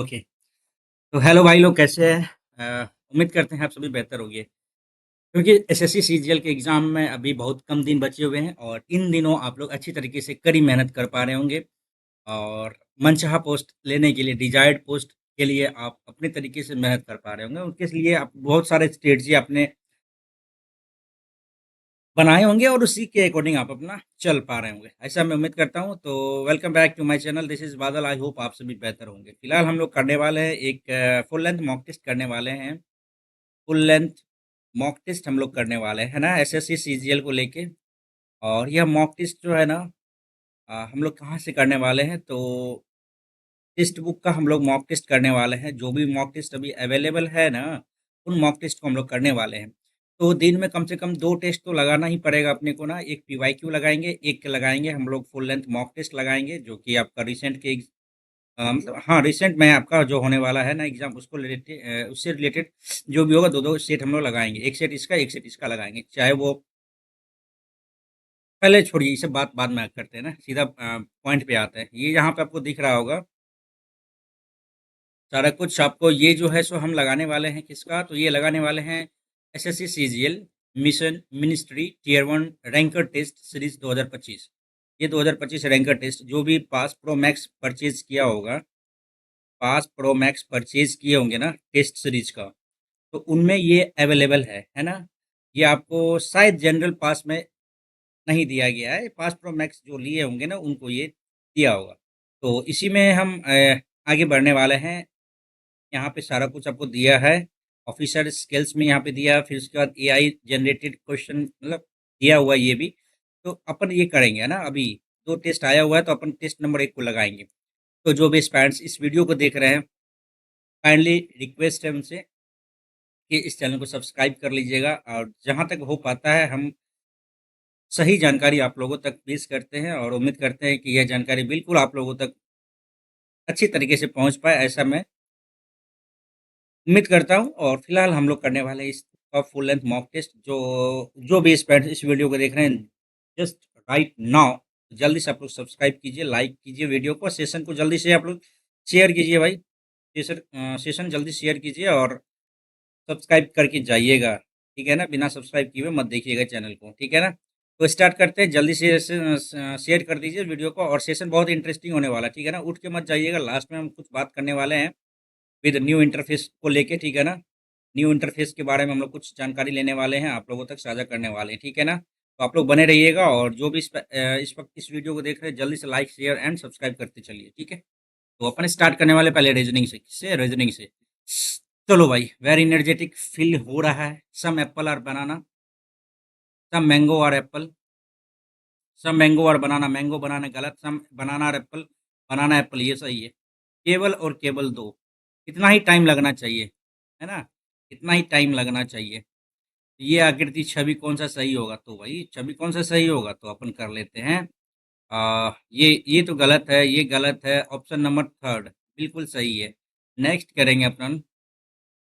Okay. तो hello भाई लोग कैसे हैं? उम्मीद करते हैं आप सभी बेहतर होंगे। क्योंकि एसएससी सीजीएल के एग्ज़ाम में अभी बहुत कम दिन बचे हुए हैं और इन दिनों आप लोग अच्छी तरीके से कड़ी मेहनत कर पा रहे होंगे और मनचाहा पोस्ट लेने के लिए डिज़ायर्ड पोस्ट के लिए आप अपने तरीके से मेहनत कर पा रहे होंगे। उनके लिए आप बहुत सारे स्ट्रेटजी आपने बनाए होंगे और उसी के अकॉर्डिंग आप अपना चल पा रहे होंगे। ऐसा मैं उम्मीद करता हूँ। तो welcome back to my channel, this is Badal. I hope आप सभी बेहतर होंगे। फिलहाल हम लोग करने वाले हैं एक फुल लेंथ मॉक टेस्ट करने वाले हैं। फुल लेंथ मॉक टेस्ट हम लोग करने वाले हैं ना एसएससी सीजीएल को लेके। और यह मॉक टेस्ट जो है ना हम लोग कहाँ से करने वाले हैं तो टेक्स्ट बुक का हम लोग मॉक टेस्ट करने वाले हैं। जो भी मॉक टेस्ट अभी अवेलेबल है ना, उन मॉक टेस्ट को हम लोग करने वाले हैं। तो दिन में कम से कम 2 टेस्ट तो लगाना ही पड़ेगा अपने को ना। एक पीवाईक्यू लगाएँगे, एक लगाएँगे हम लोग फुल लेंथ मॉक टेस्ट लगाएँगे जो कि आपका रिसेंट के मतलब हाँ, रिसेंट में आपका जो होने वाला है ना एग्ज़ाम उसको उससे रिलेटेड जो भी होगा 2-2 सेट हम लोग लगाएँगे। 1 सेट इसका, 1 सेट इसका लगाएँगे। चाहे वो पहले छोड़िए, ये सब बात बाद में करते हैं ना, सीधा पॉइंट पे आते हैं। ये यहाँ पे आपको दिख रहा होगा सारा कुछ। आपको ये जो है सो हम लगाने वाले हैं किसका, तो ये लगाने वाले हैं SSC CGL mission ministry tier 1 ranker test series 2025। ये 2025 रैंकर टेस्ट जो भी पास प्रो मैक्स परचेज किया होगा, पास प्रो मैक्स परचेज किए होंगे ना टेस्ट सीरीज का, तो उनमें ये अवेलेबल है ना। ये आपको शायद जनरल पास में नहीं दिया गया है। पास प्रो मैक्स जो लिए होंगे ना उनको ये दिया होगा। तो इसी में हम आगे बढ़ने वाले हैं। यहाँ पे सारा कुछ आपको दिया है। ऑफिसर स्किल्स में यहाँ पे दिया है, फिर उसके बाद एआई जनरेटेड क्वेश्चन मतलब दिया हुआ है ये भी। तो अपन ये करेंगे है ना। अभी 2 टेस्ट आया हुआ है तो अपन टेस्ट नंबर 1 को लगाएँगे। तो जो भी एस्पायरेंट्स इस वीडियो को देख रहे हैं, काइंडली रिक्वेस्ट है उनसे कि इस चैनल को सब्सक्राइब कर लीजिएगा और जहाँ तक हो पाता है हम सही जानकारी आप लोगों तक पेश करते हैं और उम्मीद करते हैं कि यह जानकारी बिल्कुल आप लोगों तक अच्छी तरीके से पहुँच पाए, ऐसा मैं उम्मीद करता हूँ। और फिलहाल हम लोग करने वाले हैं इसका फुल लेंथ मॉक टेस्ट। जो जो भी स्टूडेंट्स इस वीडियो को देख रहे हैं जस्ट राइट नाउ, जल्दी से आप लोग सब्सक्राइब कीजिए, लाइक कीजिए वीडियो को, सेशन को जल्दी से आप लोग शेयर कीजिए भाई। सेशन जल्दी शेयर कीजिए और सब्सक्राइब करके जाइएगा, ठीक है ना? बिना सब्सक्राइब किए हुए मत देखिएगा चैनल को, ठीक है ना? तो स्टार्ट करते हैं, जल्दी से शेयर कर दीजिए वीडियो को और सेशन बहुत इंटरेस्टिंग होने वाला है, ठीक है ना? उठ के मत जाइएगा, लास्ट में हम कुछ बात करने वाले हैं विद न्यू इंटरफेस को लेके, ठीक है ना? न्यू इंटरफेस के बारे में हम लोग कुछ जानकारी लेने वाले हैं, आप लोगों तक साझा करने वाले हैं, ठीक है ना? तो आप लोग बने रहिएगा और जो भी इस वक़्त इस वीडियो को देख रहे हैं, जल्दी से लाइक, शेयर एंड सब्सक्राइब करते चलिए, ठीक है? तो अपन स्टार्ट करने वाले पहले रीजनिंग से। किससे? रीजनिंग से। चलो भाई, वेरी एनर्जेटिक फील हो रहा है। सम एप्पल और बनाना, सम मैंगो और एप्पल, सम मैंगो और बनाना। मैंगो बनाना गलत, सम बनाना और एप्पल, बनाना एप्पल ये सही है। केवल और केवल दो, इतना ही टाइम लगना चाहिए, है ना? इतना ही टाइम लगना चाहिए। ये आकृति छवि कौन सा सही होगा, तो भाई छवि कौन सा सही होगा तो अपन कर लेते हैं। ये तो गलत है, ये गलत है। ऑप्शन नंबर थर्ड बिल्कुल सही है। नेक्स्ट करेंगे अपन।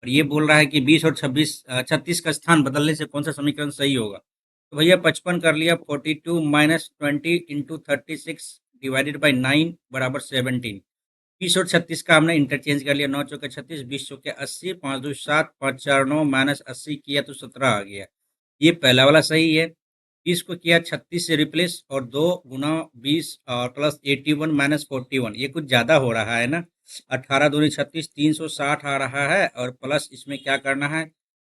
और ये बोल रहा है कि 20 और 36 का स्थान बदलने से कौन सा समीकरण सही होगा। तो भैया 55 कर लिया। 42 माइनस 20 इंटू 36 डिवाइडेड बाई 9 बराबर 17। 20 और 36 का हमने इंटरचेंज कर लिया। 9 चौके 36, 20 चौके 80, 5 2 7, 5 4 9 माइनस 80 किया तो 17 आ गया। ये पहला वाला सही है। 20 को किया 36 से रिप्लेस और 2 गुना 20 और प्लस 81 माइनस 41, ये कुछ ज़्यादा हो रहा है ना। 18 दूनी 36, 360 आ रहा है और प्लस इसमें क्या करना है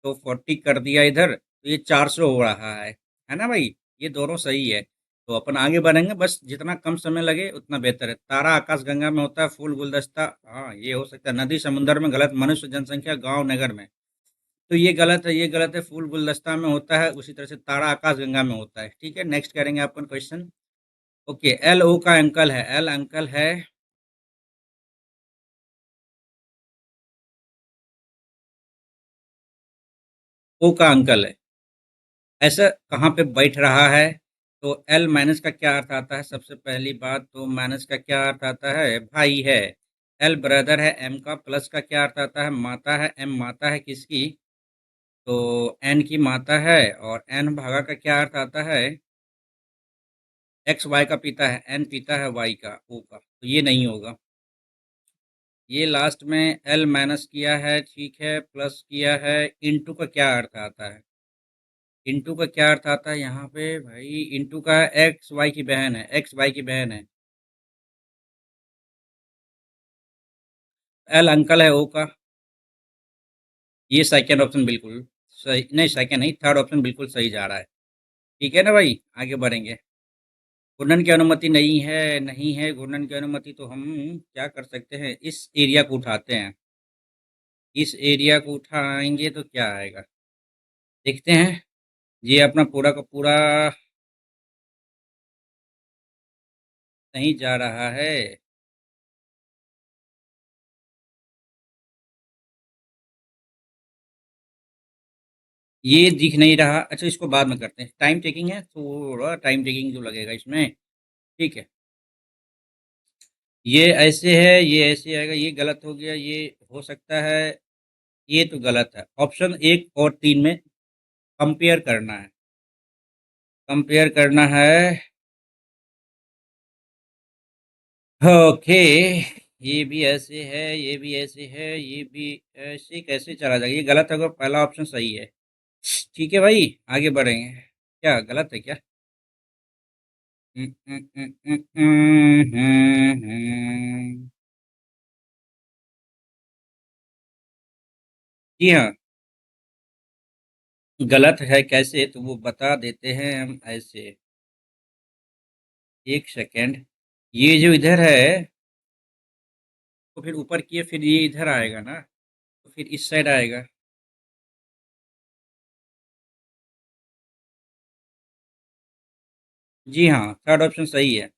तो 40 कर दिया इधर, तो ये 400 हो रहा है ना भाई? ये दोनों सही है। तो अपन आगे बढ़ेंगे, बस जितना कम समय लगे उतना बेहतर है। तारा आकाश गंगा में होता है, फूल गुलदस्ता हाँ ये हो सकता है। नदी समुंदर में गलत, मनुष्य जनसंख्या गांव नगर में, तो ये गलत है, ये गलत है। फूल गुलदस्ता में होता है, उसी तरह से तारा आकाश गंगा में होता है, ठीक है। नेक्स्ट करेंगे अपन क्वेश्चन। ओके, एल ओ का अंकल है, एल अंकल है, ओ का अंकल है, ऐसा कहाँ पे बैठ रहा है। तो एल माइनस का क्या अर्थ आता है, सबसे पहली बात तो माइनस का क्या अर्थ आता है, भाई है। एल ब्रदर है, एम का प्लस का क्या अर्थ आता है, माता है। एम माता है किसकी, तो एन की माता है। और एन भागा का क्या अर्थ आता है, एक्स वाई का पिता है, एन पिता है वाई का, ओ का, तो ये नहीं होगा। ये लास्ट में एल माइनस किया है, ठीक है, प्लस किया है। इनटू का क्या अर्थ आता है? इनटू का क्या अर्थ आता है यहाँ पे भाई? इनटू का एक्स वाई की बहन है, एक्स वाई की बहन है। एल अंकल है ओ का। ये सेकंड ऑप्शन बिल्कुल सही नहीं, सेकंड नहीं, थर्ड ऑप्शन बिल्कुल सही जा रहा है। ठीक है ना भाई, आगे बढ़ेंगे। घूर्णन की अनुमति नहीं है, नहीं है घूर्णन की अनुमति, तो हम क्या कर सकते हैं? इस एरिया को उठाते हैं। इस एरिया को उठाएंगे तो क्या आएगा, देखते हैं। ये अपना पूरा का पूरा नहीं जा रहा है। ये दिख नहीं रहा। अच्छा, इसको बाद में करते हैं, टाइम टेकिंग है, थोड़ा टाइम टेकिंग जो लगेगा इसमें। ठीक है, ये ऐसे है, ये ऐसे आएगा, ये गलत हो गया, ये हो सकता है। ये तो गलत है। ऑप्शन एक और तीन में कंपेयर करना है, कंपेयर करना है। ओके, ये भी ऐसे है, ये भी ऐसे है, ये भी ऐसे कैसे चला जाएगा? ये गलत होगा, पहला ऑप्शन सही है। ठीक है भाई, आगे बढ़ेंगे। क्या गलत है क्या? हम्म, हम्म, हम्म, हम्म, हम्म। जी हाँ, गलत है कैसे तो वो बता देते हैं हम ऐसे। एक सेकेंड, ये जो इधर है तो फिर ऊपर किए, फिर ये इधर आएगा ना, तो फिर इस साइड आएगा। जी हाँ, थर्ड ऑप्शन सही है।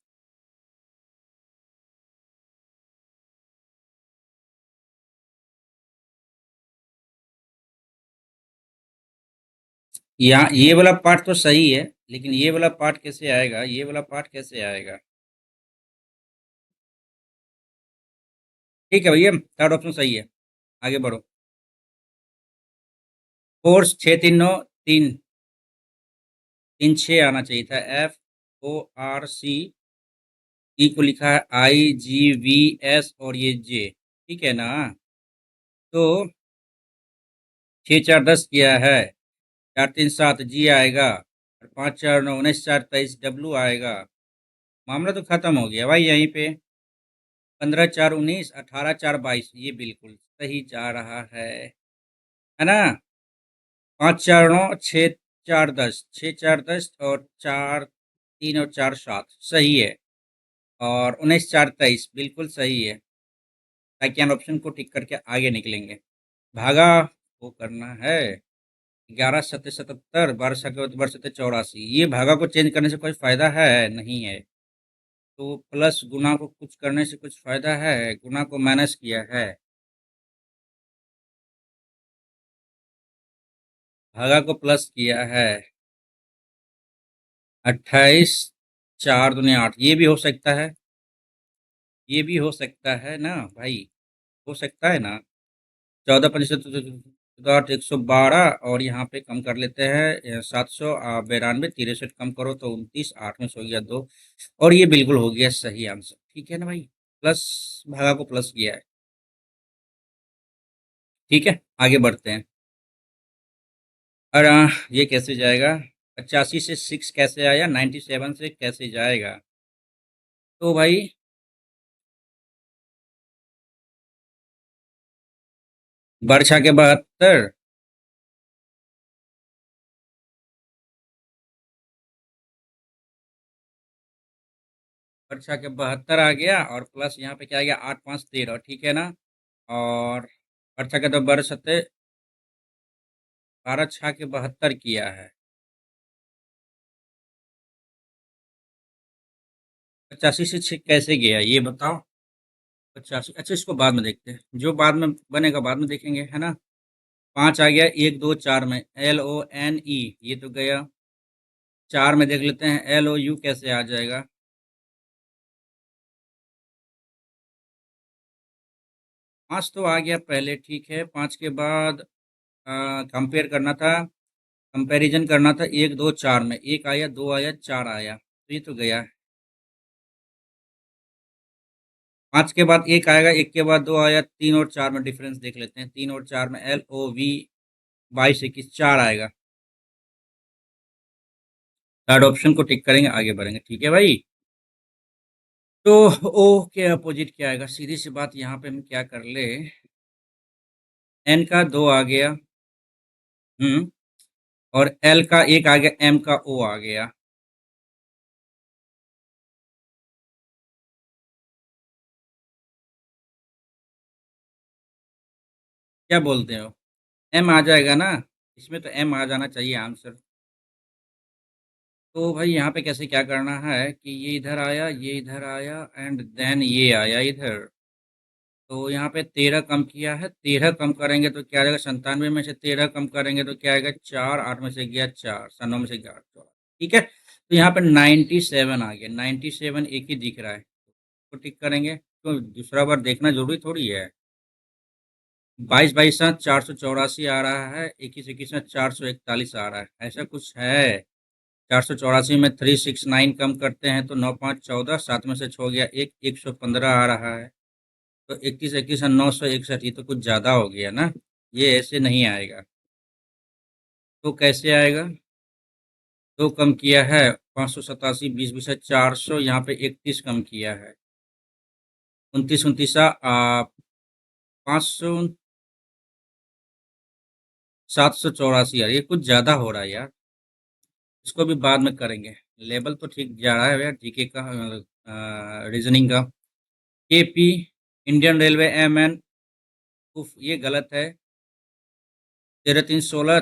यहाँ ये वाला पार्ट तो सही है, लेकिन ये वाला पार्ट कैसे आएगा? ये वाला पार्ट कैसे आएगा? ठीक है भैया, थर्ड ऑप्शन सही है, आगे बढ़ो। फोर्स 6 3 9 3, 3 6 आना चाहिए था। FORC, ई को लिखा है IGVS और ये जे, ठीक है ना? तो 6 4 10 किया है, 4 3 7 जी आएगा, और 5 4 9 19 4 23 डब्लू आएगा। मामला तो खत्म हो गया भाई यहीं पे। 15 4 19, 18 4 22, ये बिल्कुल सही जा रहा है ना? 5 4 9 6 4 10, 6 4 10 और 4 3 और 4 7 सही है। और 19 4 23 बिल्कुल सही है। सेकेंड ऑप्शन को टिक करके आगे निकलेंगे। भागा वो करना है। 11 7 77, 12 7 12 7 84, ये भागा को चेंज करने से कोई फायदा है नहीं है। तो प्लस गुना को कुछ करने से कुछ फायदा है? गुना को माइनस किया है, भागा को प्लस किया है। 28 4 दूनी 8, ये भी हो सकता है, ये भी हो सकता है ना भाई? हो सकता है ना? 14 5 8 112, और यहाँ पे कम कर लेते हैं 792, 63 कम करो तो 29, 8 में से हो गया 2, और ये बिल्कुल हो गया सही आंसर। ठीक है ना भाई, प्लस भागा को प्लस किया है। ठीक है, आगे बढ़ते हैं। और ये कैसे जाएगा? 85 से 6 कैसे आया? 97 से कैसे जाएगा? तो भाई बरछा के 72, बरछा के 72 आ गया, और प्लस यहाँ पे क्या आ गया? 8 5 13, ठीक है ना? और बरछा के तो 12 6 के 72 किया है। 85 से 6 कैसे गया ये बताओ? 85, अच्छा इसको बाद में देखते हैं, जो बाद में बनेगा बाद में देखेंगे, है ना? 5 आ गया, 1 2 4 में, LONE, ये तो गया। 4 में देख लेते हैं, LOU कैसे आ जाएगा? 5 तो आ गया पहले, ठीक है। 5 के बाद कंपेयर करना था, कंपैरिजन करना था। 1 2 4 में, एक आया, दो आया, चार आया, तो ये तो गया। 5 के बाद 1 आएगा, 1 के बाद 2 आया, 3 और 4 में डिफरेंस देख लेते हैं। 3 और 4 में LOV 22 21 4 आएगा। थर्ड ऑप्शन को टिक करेंगे, आगे बढ़ेंगे। ठीक है भाई। तो O के अपोजिट क्या आएगा? सीधी सी बात, यहाँ पे हम क्या कर ले, N का 2 आ गया, और L का 1 आ गया, M का O आ गया। क्या बोलते हो? M आ जाएगा ना? इसमें तो M आ जाना चाहिए आंसर। तो भाई यहाँ पे कैसे क्या करना है कि ये इधर आया, ये इधर आया, एंड देन ये आया इधर। तो यहाँ पे 13 कम किया है, 13 कम करेंगे तो क्या आएगा? 97 में से 13 कम करेंगे तो क्या आएगा? 4, 8 में से गया 4, 9 में से गया 4। ठीक है, तो यहाँ पे 97 आ गया। 97 एक ही दिख रहा है, तो टिक करेंगे। तो दूसरा बार देखना जरूरी थोड़ी है। 22 22 सात 484 आ रहा है, 21 21 सात 441 आ रहा है, ऐसा कुछ है। 484 में 369 कम करते हैं तो 9 5 14, 7 में से छो गया 1, 115 आ रहा है। तो 21 21 और 961, ये तो कुछ ज़्यादा हो गया ना, ये ऐसे नहीं आएगा। तो कैसे आएगा? दो कम किया है, 587, 20 बीस 400, यहाँ पे 31 कम किया है, 29 29 500, 784 यार, ये कुछ ज़्यादा हो रहा है यार। इसको भी बाद में करेंगे। लेवल तो ठीक जा रहा है यार, जीके का, रीजनिंग का। KP, इंडियन रेलवे, MN, उफ ये गलत है। 13 3 16,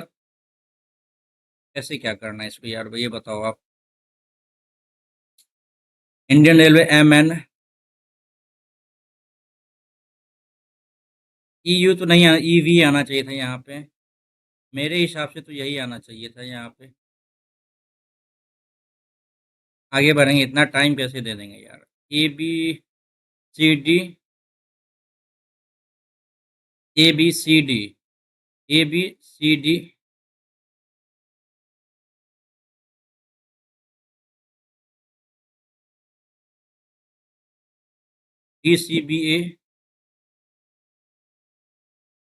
कैसे क्या करना है इसको यार, ये बताओ आप। इंडियन रेलवे, MN, EU तो नहीं आना, EV आना चाहिए था यहाँ पे। मेरे हिसाब से तो यही आना चाहिए था यहाँ पे। आगे बढ़ेंगे, इतना टाइम कैसे दे देंगे यार। ABCD, ABCD, DCBA,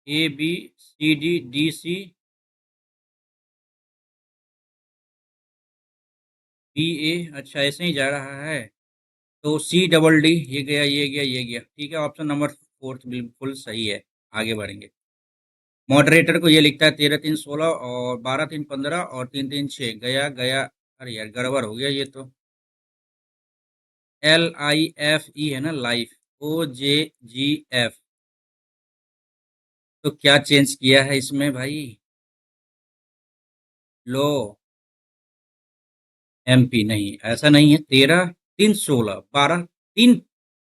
ABCD, DCBA। अच्छा, ऐसे ही जा रहा है। तो CDD, ये गया, ये गया, ये गया। ठीक है, ऑप्शन नंबर फोर्थ बिल्कुल सही है। आगे बढ़ेंगे। मॉडरेटर को ये लिखता है 13 3 16 और 12 3 15 और 3 3 6, गया गया। अरे यार, गड़बड़ हो गया ये तो। LIFE है ना, लाइफ। OJGF। तो क्या चेंज किया है इसमें भाई? लो, MP नहीं, ऐसा नहीं है। 13 3 16 12 3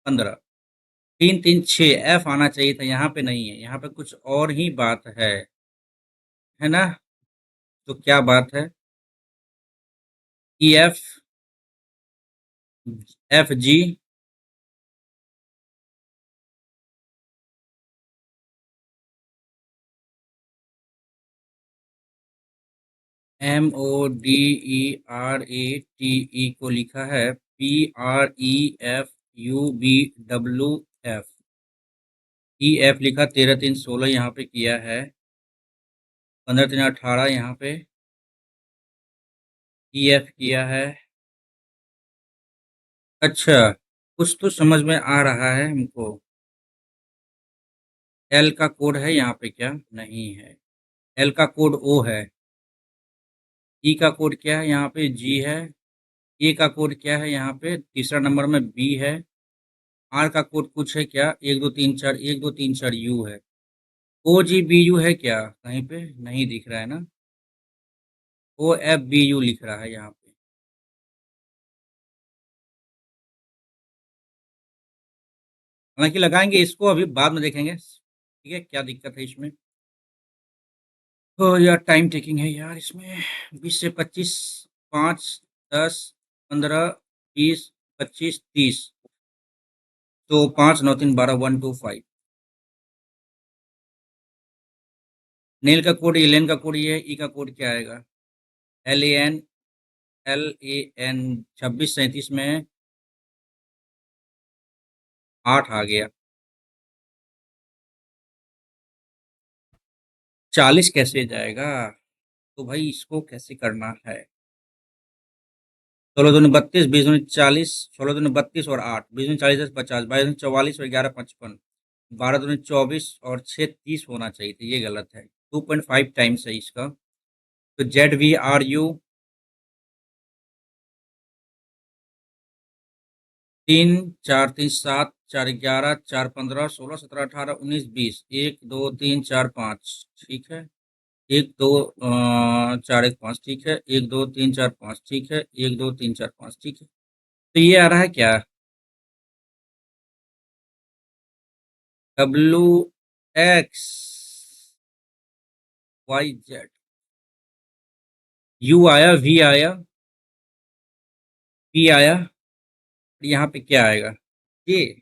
15, 3 3 6, F आना चाहिए था, यहाँ पे नहीं है, यहाँ पे कुछ और ही बात है ना? तो क्या बात है? EF, FG, MODERATE को लिखा है PREFUBWF। EF लिखा, 13 3 16 यहाँ पे किया है, 15 3 18 यहाँ पे EF किया है। अच्छा, कुछ तो समझ में आ रहा है हमको। L का कोड है यहाँ पे क्या? नहीं है। L का कोड O है। E का कोड क्या है यहाँ पे? G है। A का कोड क्या है यहाँ पे? तीसरा नंबर में B है। R का कोड कुछ है क्या? 1 2 3 4, 1 2 3 4 U है। OGBU है क्या कहीं पे? नहीं दिख रहा है ना। OFBU लिख रहा है यहाँ पे। हालांकि लगाएंगे इसको, अभी बाद में देखेंगे। ठीक है, क्या दिक्कत है इसमें। तो यार टाइम टेकिंग है यार इसमें। 20 से 25, 5 10 15 20 25 30। तो 5 9 3 12, 1 2 5। नेल का कोड, एलेन का कोड ये है। ई का कोड क्या आएगा? LAN, 26 37 में 8 आ गया। 40 कैसे जाएगा? तो भाई इसको कैसे करना है? 16 दूनी 32, 20 दूनी 40, 16 दूनी 32 और 8, 20 दूनी 40, 10 50, 22 दूनी 44 और 11 55, 12 दूनी 24 और 6 30 होना चाहिए था, ये गलत है। 2.5 टाइम्स है इसका। तो ZVRU 3 4 3 7 4 11 4 15 16 17 18 19 20, 1 2 3 4 5, ठीक है। 1 2 4 1 5, ठीक है। 1 2 3 4 5, ठीक है। 1 2 3 4 5, ठीक है। तो ये आ रहा है क्या? WXYZ। U आया, V आया, P आया, यहाँ पे क्या आएगा? ये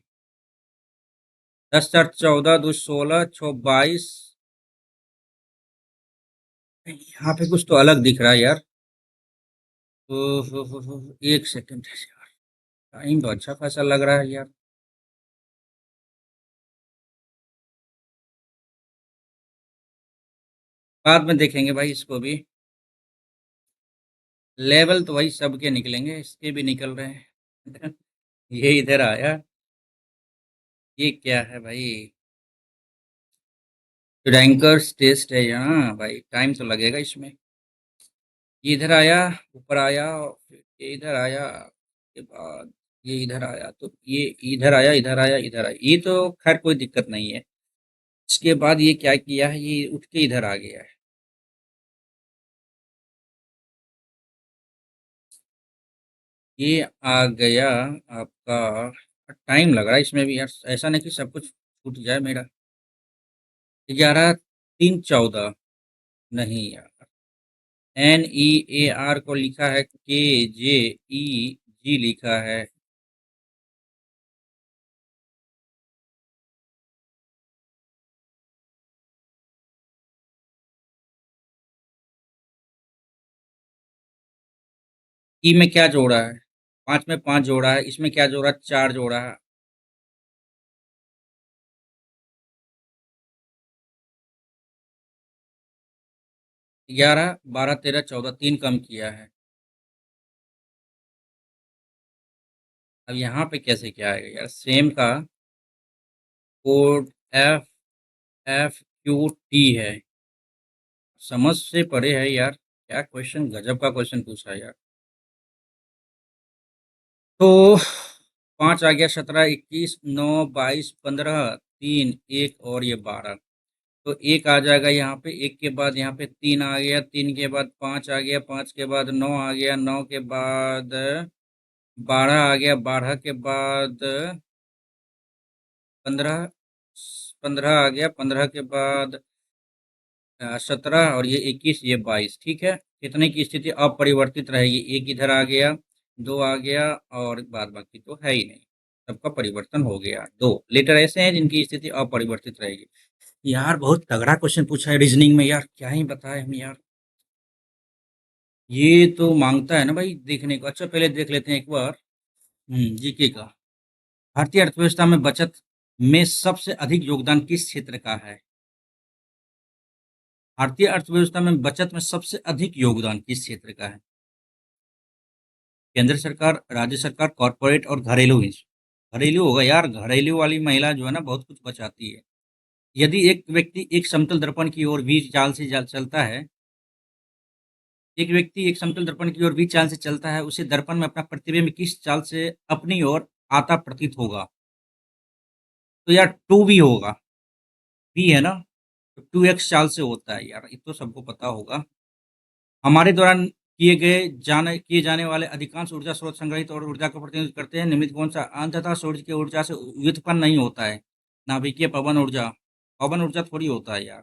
10 4 14 2 16 6 22। यहाँ पे कुछ तो अलग दिख रहा है यार। एक सेकंड यार, टाइम तो अच्छा खासा लग रहा है यार। बाद में देखेंगे भाई इसको भी। लेवल तो भाई सबके निकलेंगे, इसके भी निकल रहे हैं। ये इधर आया। ये क्या है भाई? रैंकर्स टेस्ट है यहाँ भाई, टाइम तो लगेगा इसमें। ये इधर आया, ऊपर आया, और फिर ये इधर आया, के बाद ये इधर आया, तो ये इधर आया, इधर आया, इधर आया, ये तो खैर कोई दिक्कत नहीं है। इसके बाद ये क्या किया है, ये उठ के इधर आ गया है। ये आ गया आपका। टाइम लग रहा है इसमें भी यार, ऐसा नहीं कि सब कुछ छूट जाए मेरा। 11 3 14, नहीं यार। NEAR को लिखा है KJEG लिखा है। ई में क्या जोड़ा है? 5 में 5 जोड़ा है, इसमें क्या जोड़ा है? 4 जोड़ा है। 11 12 13 14, 3 कम किया है। अब यहाँ पे कैसे क्या आएगा यार? सेम का कोड FFQT है। समझ से परे है यार। क्या क्वेश्चन, गजब का क्वेश्चन पूछा है यार। तो 5 आ गया, 17 21 9 22 15, 3 1 और ये 12। तो एक आ जाएगा यहाँ पे, एक के बाद यहाँ पे 3 आ गया, 3 के बाद 5 आ गया, 5 के बाद 9 आ गया, 9 के बाद 12 आ गया, 12 के बाद 15, 15 आ गया, 15 के बाद 17 और ये 21, ये 22, ठीक है। कितने की स्थिति अपरिवर्तित रहेगी? एक इधर आ गया, 2 आ गया, और बाद बाकी तो है ही नहीं। सबका परिवर्तन हो गया। 2 लेटर ऐसे हैं जिनकी स्थिति अपरिवर्तित रहेगी। यार बहुत तगड़ा क्वेश्चन पूछा है रीजनिंग में यार, क्या ही बताएं हम यार। ये तो मांगता है ना भाई देखने को। अच्छा पहले देख लेते हैं एक बार। जीके का। भारतीय अर्थव्यवस्था में बचत में सबसे अधिक योगदान किस क्षेत्र का है? भारतीय अर्थव्यवस्था में बचत में सबसे अधिक योगदान किस क्षेत्र का है? केंद्र सरकार, राज्य सरकार, कॉरपोरेट और घरेलू हिस्सा। घरेलू होगा यार, घरेलू वाली महिला जो है ना बहुत कुछ बचाती है। यदि एक व्यक्ति एक समतल दर्पण की ओर 20 चाल से चलता है, एक व्यक्ति एक समतल दर्पण की ओर 20 चाल से चलता है, उसे दर्पण में अपना प्रतिबिंब किस चाल से अपनी ओर आता प्रतीत होगा? तो यार 2 भी होगा। बी है ना? तो 2x चाल से होता है यार, ये तो सबको पता होगा। हमारे दौरान किए जाने वाले अधिकांश ऊर्जा स्रोत संग्रहित और ऊर्जा का प्रतिनिधित्व करते हैं, निम्नलिखित कौन सा अंततः सूर्य की ऊर्जा से व्युत्पन्न नहीं होता है? नाभिकीय पवन ऊर्जा। पवन ऊर्जा थोड़ी होता है यार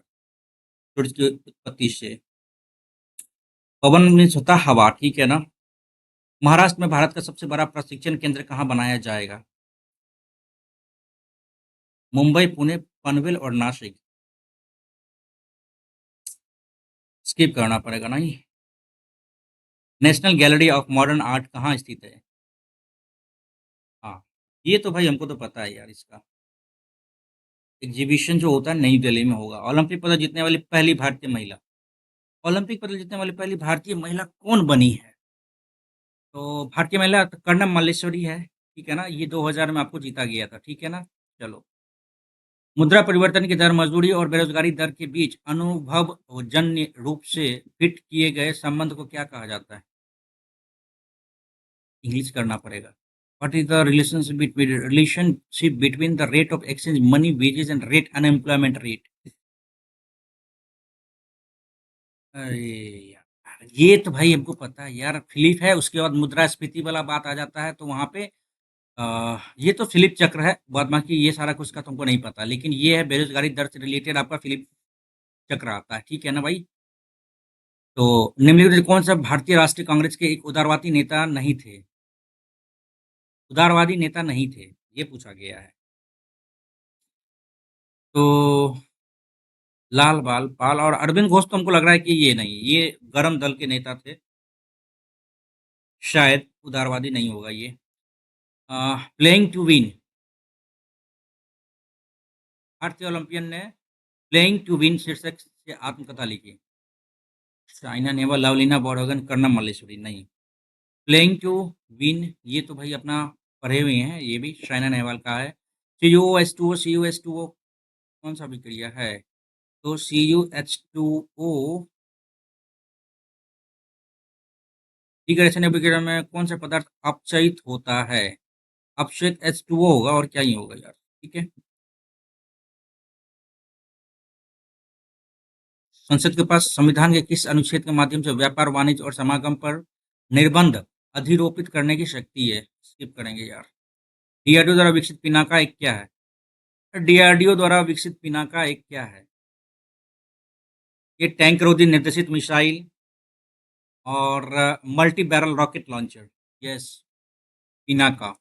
सूर्य की उत्पत्ति से। पवन मीन्स होता है हवा, ठीक है ना? महाराष्ट्र में भारत का सबसे बड़ा प्रशिक्षण केंद्र कहाँ बनाया जाएगा? मुंबई, पुणे, पनवेल और नासिक। स्किप करना पड़ेगा नहीं। National gallery of modern art कहाँ स्थित है? हाँ। ये तो भाई हमको तो पता है यार इसका। एग्जीबिशन जो होता है नई दिल्ली में होगा। ओलंपिक पदक जीतने वाली पहली भारतीय महिला, ओलंपिक पदक जीतने वाली पहली भारतीय महिला कौन बनी है? तो भारतीय महिला तो कर्णम मल्लेश्वरी है, ठीक है ना? ये 2000 में आपको जीता गया था, ठीक है ना? चलो। मुद्रा परिवर्तन की दर मजदूरी और बेरोजगारी दर के बीच अनुभवजन्य रूप से फिट किए गए संबंध को क्या कहा जाता है? इंग्लिश करना पड़ेगा। What is the relationship between the rate of exchange money wages and rate unemployment rate? अरे यार, ये तो भाई हमको पता है यार, फिलिप है, उसके बाद मुद्रास्फीति वाला बात आ जाता है, तो वहाँ पे ये तो फिलिप चक्र है, बाद बाकी ये सारा कुछ का तुमको नहीं पता, लेकिन ये है बेरोजगारी दर से रिलेटेड आपका फिलिप चक्र आता है, ठीक है ना भाई? तो निम्नलिखित में कौन सा भारतीय राष्ट्रीय कांग्रेस के एक उदारवादी नेता नहीं थे? उदारवादी नेता नहीं थे, ये पूछा गया है। तो लाल बाल पाल और अरविंद घोष तो हमको लग रहा है कि ये नहीं, ये गरम दल के नेता थे, शायद उदारवादी नहीं होगा ये। प्लेइंग टू विन, भारतीय ओलंपियन ने प्लेइंग टू विन शीर्षक से आत्मकथा लिखी। साइना नेहवाल, लवलीना बोरगोहेन, कर्णम मल्लेश्वरी नहीं। प्लेइंग टू विन, ये तो भाई अपना पढ़े हुए हैं, ये भी साइना नेहवाल का है। CuO, कौन सा विक्रिया है? तो CuH2O डिग्रेडेशन अभिक्रिया में कौन सा पदार्थ अपचयित होता है? अपचयित H2O होगा, और क्या ही होगा यार, ठीक है। संसद के पास संविधान के किस अनुच्छेद के माध्यम से व्यापार वाणिज्य और समागम पर निर्बंध अधिरोपित करने की शक्ति है? स्किप करेंगे यार। डीआरडीओ द्वारा विकसित पिनाका एक क्या है? डीआरडीओ द्वारा विकसित पिनाका एक क्या है? ये टैंक रोधी निर्देशित मिसाइल और multi barrel rocket launcher. Yes, Pinaka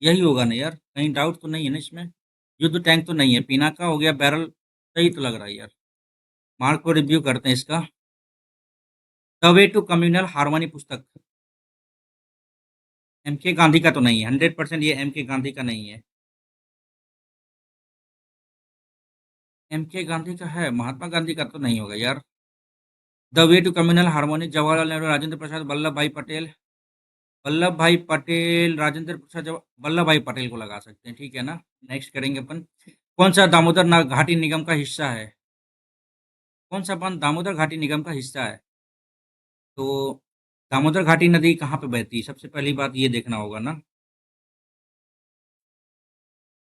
यही होगा ना यार, कहीं डाउट तो नहीं है ना इसमें? युद्ध टैंक तो नहीं है, पिनाका हो गया बैरल, सही तो लग रहा है यार। मार्क को रिव्यू करते हैं इसका। The way to communal harmony पुस्तक एम के गांधी का तो नहीं है, 100% ये एम के गांधी का नहीं है। एम के गांधी का है, महात्मा गांधी का तो नहीं होगा यार। The way to communal harmony, Jawaharlal Nehru, Rajendra Prasad, Vallabhbhai Patel. Vallabh भाई पटेल, राजेंद्र प्रसाद, वल्लभ भाई पटेल को लगा सकते हैं, ठीक है ना? नेक्स्ट करेंगे अपन। कौन सा दामोदर घाटी निगम का हिस्सा है? कौन सा बांध दामोदर घाटी निगम का हिस्सा है? तो दामोदर घाटी नदी कहाँ पे बहती है? सबसे पहली बात ये देखना होगा ना।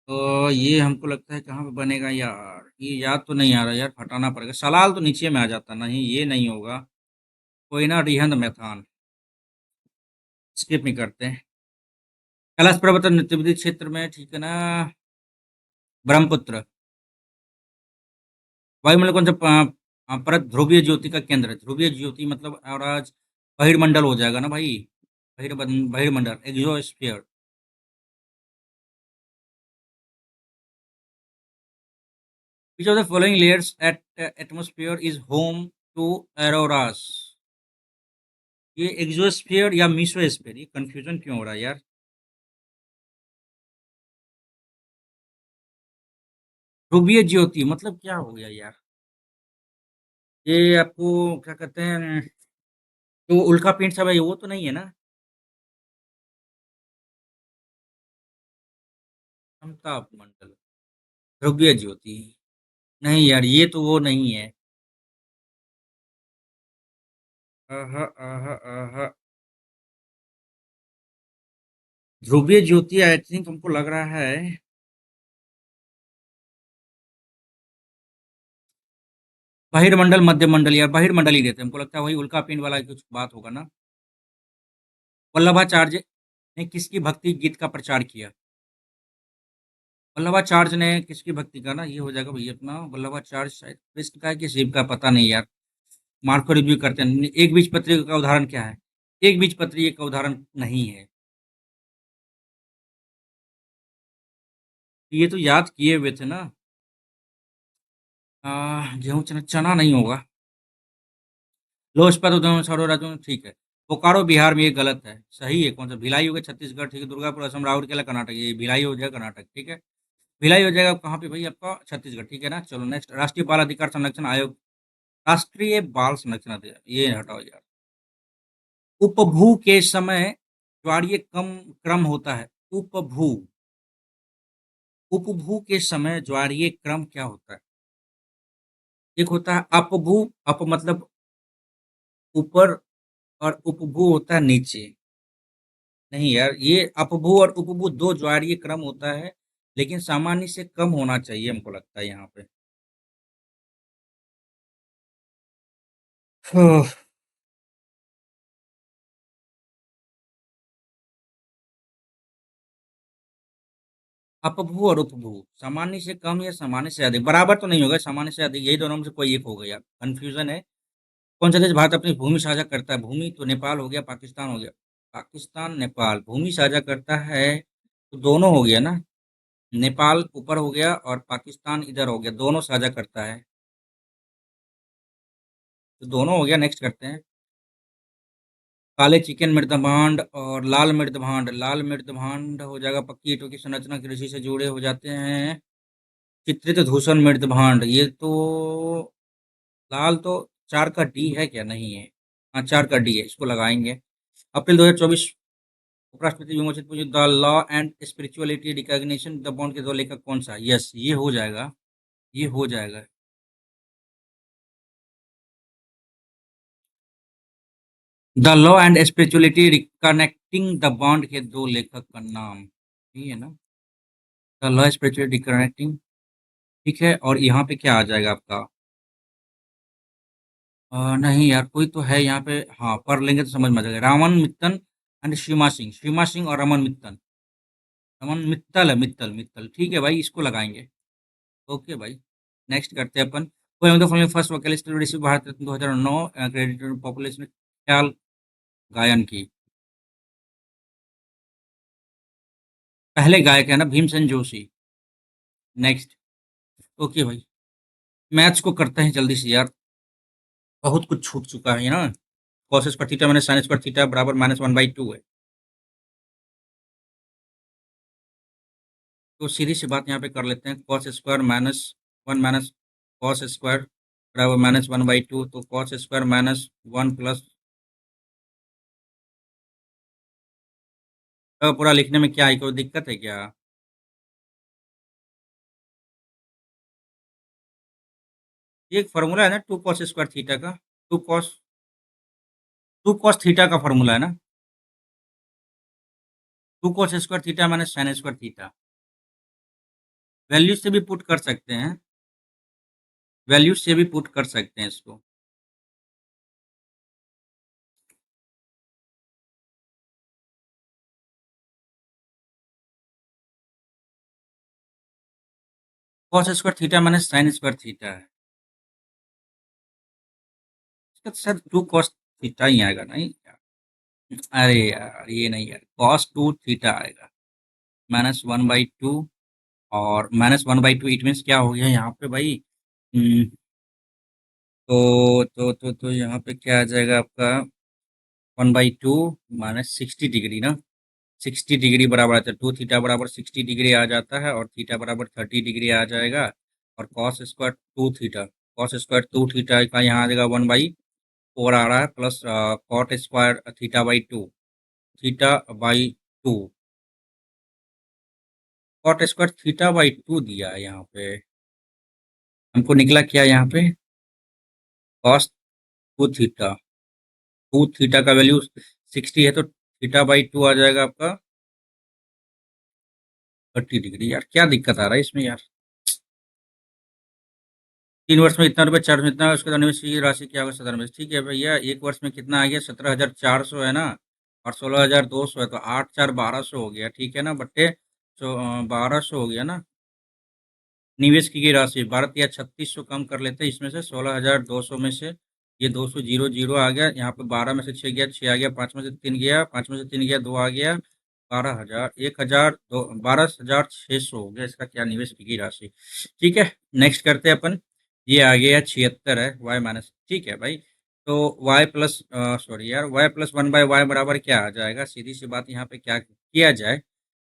तो ये हमको लगता है कहाँ पे बनेगा यार, ये याद तो नहीं आ रहा यार, हटाना पड़ेगा। सलाल तो नीचे में आ जाता, नहीं ये नहीं होगा। कोई ना, रिहंद मैथान, स्किप नहीं करते हैं। कैलाश पर्वत तिब्बती क्षेत्र में, ठीक है ना? ब्रह्मपुत्र। वायुमंडल कौन सा परत ध्रुवीय ज्योति का केंद्र है? ध्रुवीय ज्योति मतलब, और आज बहिर्मंडल हो जाएगा ना भाई। बहिर्मंडल, exosphere. Which of the following layers at atmosphere is home to auroras? ये एक्सोस्फीयर या मीसोस्फीयर, ये कंफ्यूजन क्यों हो रहा है यार? ध्रुवीय ज्योति मतलब क्या हो गया यार? ये आपको क्या कहते हैं, जो उल्का पिंड सब है, वो तो नहीं है ना? समताप मंडल, ध्रुवीय ज्योति, नहीं यार, ये तो वो नहीं है। आहा, आहा, आहा। ध्रुवीय ज्योति आई थिंक हमको लग रहा है बहिर्मंडल, मध्य मंडल, यार बहिर्मंडल ही देते हैं। हमको लगता है वही उल्का पिंड वाला कुछ बात होगा ना। वल्लभाचार्य ने किसकी भक्ति गीत का प्रचार किया? वल्लभाचार्य ने किसकी भक्ति का, ना ये हो जाएगा भैया अपना। वल्लभाचार्य शायद कृष्ण का है कि शिव का, पता नहीं यार। मार्क को रिव्यू करते हैं। एक बीज पत्री का उदाहरण क्या है? एक बीज पत्री का उदाहरण नहीं है। ये तो याद किए हुए थे ना। गेहूं, चना, चना नहीं होगा। लोजपा तो दोनों, ठीक है। बोकारो बिहार में, ये गलत है। सही है कौन सा? भिलाई हो गया छत्तीसगढ़, ठीक है। दुर्गापुर असम, राउरकेला कर्नाटक, ये भिलाई हो जाएगा कर्नाटक, ठीक है। भिलाई हो जाएगा कहाँ पे भाई आपका? छत्तीसगढ़, ठीक है ना। चलो नेक्स्ट, राष्ट्रीय बाल अधिकार संरक्षण आयोग। राष्ट्रीय बाल संरक्षण आयोग, ये हटाओ यार। उपभू के समय ज्वारीय कम क्रम होता है। उपभू, उपभू के समय ज्वारीय क्रम क्या होता है? एक होता है अपभू, अप मतलब ऊपर, और उपभू होता है नीचे। नहीं यार, ये अपभू और उपभू दो ज्वारीय क्रम होता है, लेकिन सामान्य से कम होना चाहिए हमको लगता है यहाँ पे। हाँ, अपभू और उपभू सामान्य से कम या सामान्य से अधिक, बराबर तो नहीं होगा, सामान्य से अधिक, यही दोनों में से कोई एक होगा यार, कंफ्यूजन है। कौन सा देश भारत अपनी भूमि साझा करता है? भूमि तो नेपाल हो गया, पाकिस्तान हो गया। पाकिस्तान नेपाल भूमि साझा करता है तो दोनों हो गया ना। नेपाल ऊपर हो गया और पाकिस्तान इधर हो गया, दोनों साझा करता है, तो दोनों हो गया। नेक्स्ट करते हैं। काले चिकन मृदभांड और लाल मृदभांड, लाल मृदभांड हो जाएगा पक्की ईंटों की संरचना कृषि से जुड़े हो जाते हैं। चित्रित धूसर मृदभांड, ये तो लाल तो चार का डी है क्या? नहीं है। हाँ, चार का डी है, इसको लगाएंगे। अप्रैल 2024 उपराष्ट्रपति विमोचित पूछे, the law and spirituality recognition the bond के दो लेखक कौन सा? यस, ये हो जाएगा, ये हो जाएगा। The law and spirituality reconnecting the bond के दो लेखक का नाम, ये है ना। द लॉ स्पिरिचुअलिटी रिकनेक्टिंग, ठीक है। और यहाँ पे क्या आ जाएगा आपका? नहीं यार, कोई तो है यहाँ पे, हाँ पढ़ लेंगे तो समझ में आ जाएगा। रामन मित्तन एंड श्रीमा सिंह, श्रीमा सिंह और रमन मित्तन। रमन मित्तल है, मित्तल मित्तल, ठीक है भाई, इसको लगाएंगे। ओके भाई, नेक्स्ट करते हैं अपन। कोई मतलब following first vocalist to receive Bharat Ratna 2009 credited population khayal गायन की। पहले गायक है ना भीमसेन जोशी। नेक्स्ट। ओके भाई, मैथ्स को करते हैं जल्दी से यार, बहुत कुछ छूट चुका है ना। Cos square theta minus sine square theta बराबर -1/2 है। तो सीधी सी बात यहाँ पे कर लेते हैं, cos square -1 minus cos square बराबर -1/2, तो कॉस स्क्वायर -1 प्लस, पूरा लिखने में क्या है, कोई दिक्कत है क्या? ये एक फॉर्मूला है ना, टू कॉस स्क्वायर थीटा का। Two cos, two cos theta का फॉर्मूला है ना। Two cos square theta minus sine square theta. Value से भी पुट कर सकते हैं, वैल्यू से भी पुट कर सकते हैं इसको। Cos square theta minus sine square theta है, इसका तो शायद टू कॉस थीटा ही आएगा, नहीं? अरे यार ये नहीं यार, कॉस टू थीटा आएगा -1/2। और -1/2 इट मीन्स क्या हो गया यहाँ पे भाई? हम्म, तो यहाँ पे क्या आ जाएगा आपका? 1/2 -60 डिग्री ना। 60 डिग्री बराबर आता है, टू थीटा बराबर 60 डिग्री आ जाता है, और थीटा बराबर 30 डिग्री आ जाएगा। और cos square two theta, cos square two theta का यहाँ आ जाएगा 1/4 आ रहा है, प्लस कॉट स्क्वायर थीटा/2, थीटा/2, कॉट स्क्वायर थीटा/2 दिया है यहाँ पे। हमको निकला क्या यहाँ पे? Cos two theta, two theta का वैल्यू 60 है, तो थीटा/2 आ जाएगा आपका 30 डिग्री। यार क्या दिक्कत आ रहा है इसमें यार? 3 वर्ष में इतना रुपये, 4 वर्ष में इतना, उसके बाद निवेश की राशि क्या होगा? 17 में, ठीक है भैया। एक वर्ष में कितना आ गया? 17,400 है ना, और 16,200 है, तो 8 4 1200 हो गया, ठीक है ना, बट्टे 1200 हो गया ना। निवेश की गई राशि भारत या 3600 कम कर लेते हैं इसमें से, 16,200 में से ये 200 जीरो जीरो आ गया, यहाँ पे 12 में से 6 गया, 6 आ गया, 5 में से 3 गया, 5 में से 3 गया, 2 आ गया, 12,000, 1,000, 12,600 हो गया इसका क्या? निवेश की गई राशि। ठीक है, नेक्स्ट करते हैं अपन। ये आ गया 76 है, y माइनस, ठीक है भाई। तो y प्लस सॉरी यार y प्लस 1/y बराबर क्या आ जाएगा? सीधी सी बात, यहाँ पे क्या किया जाए,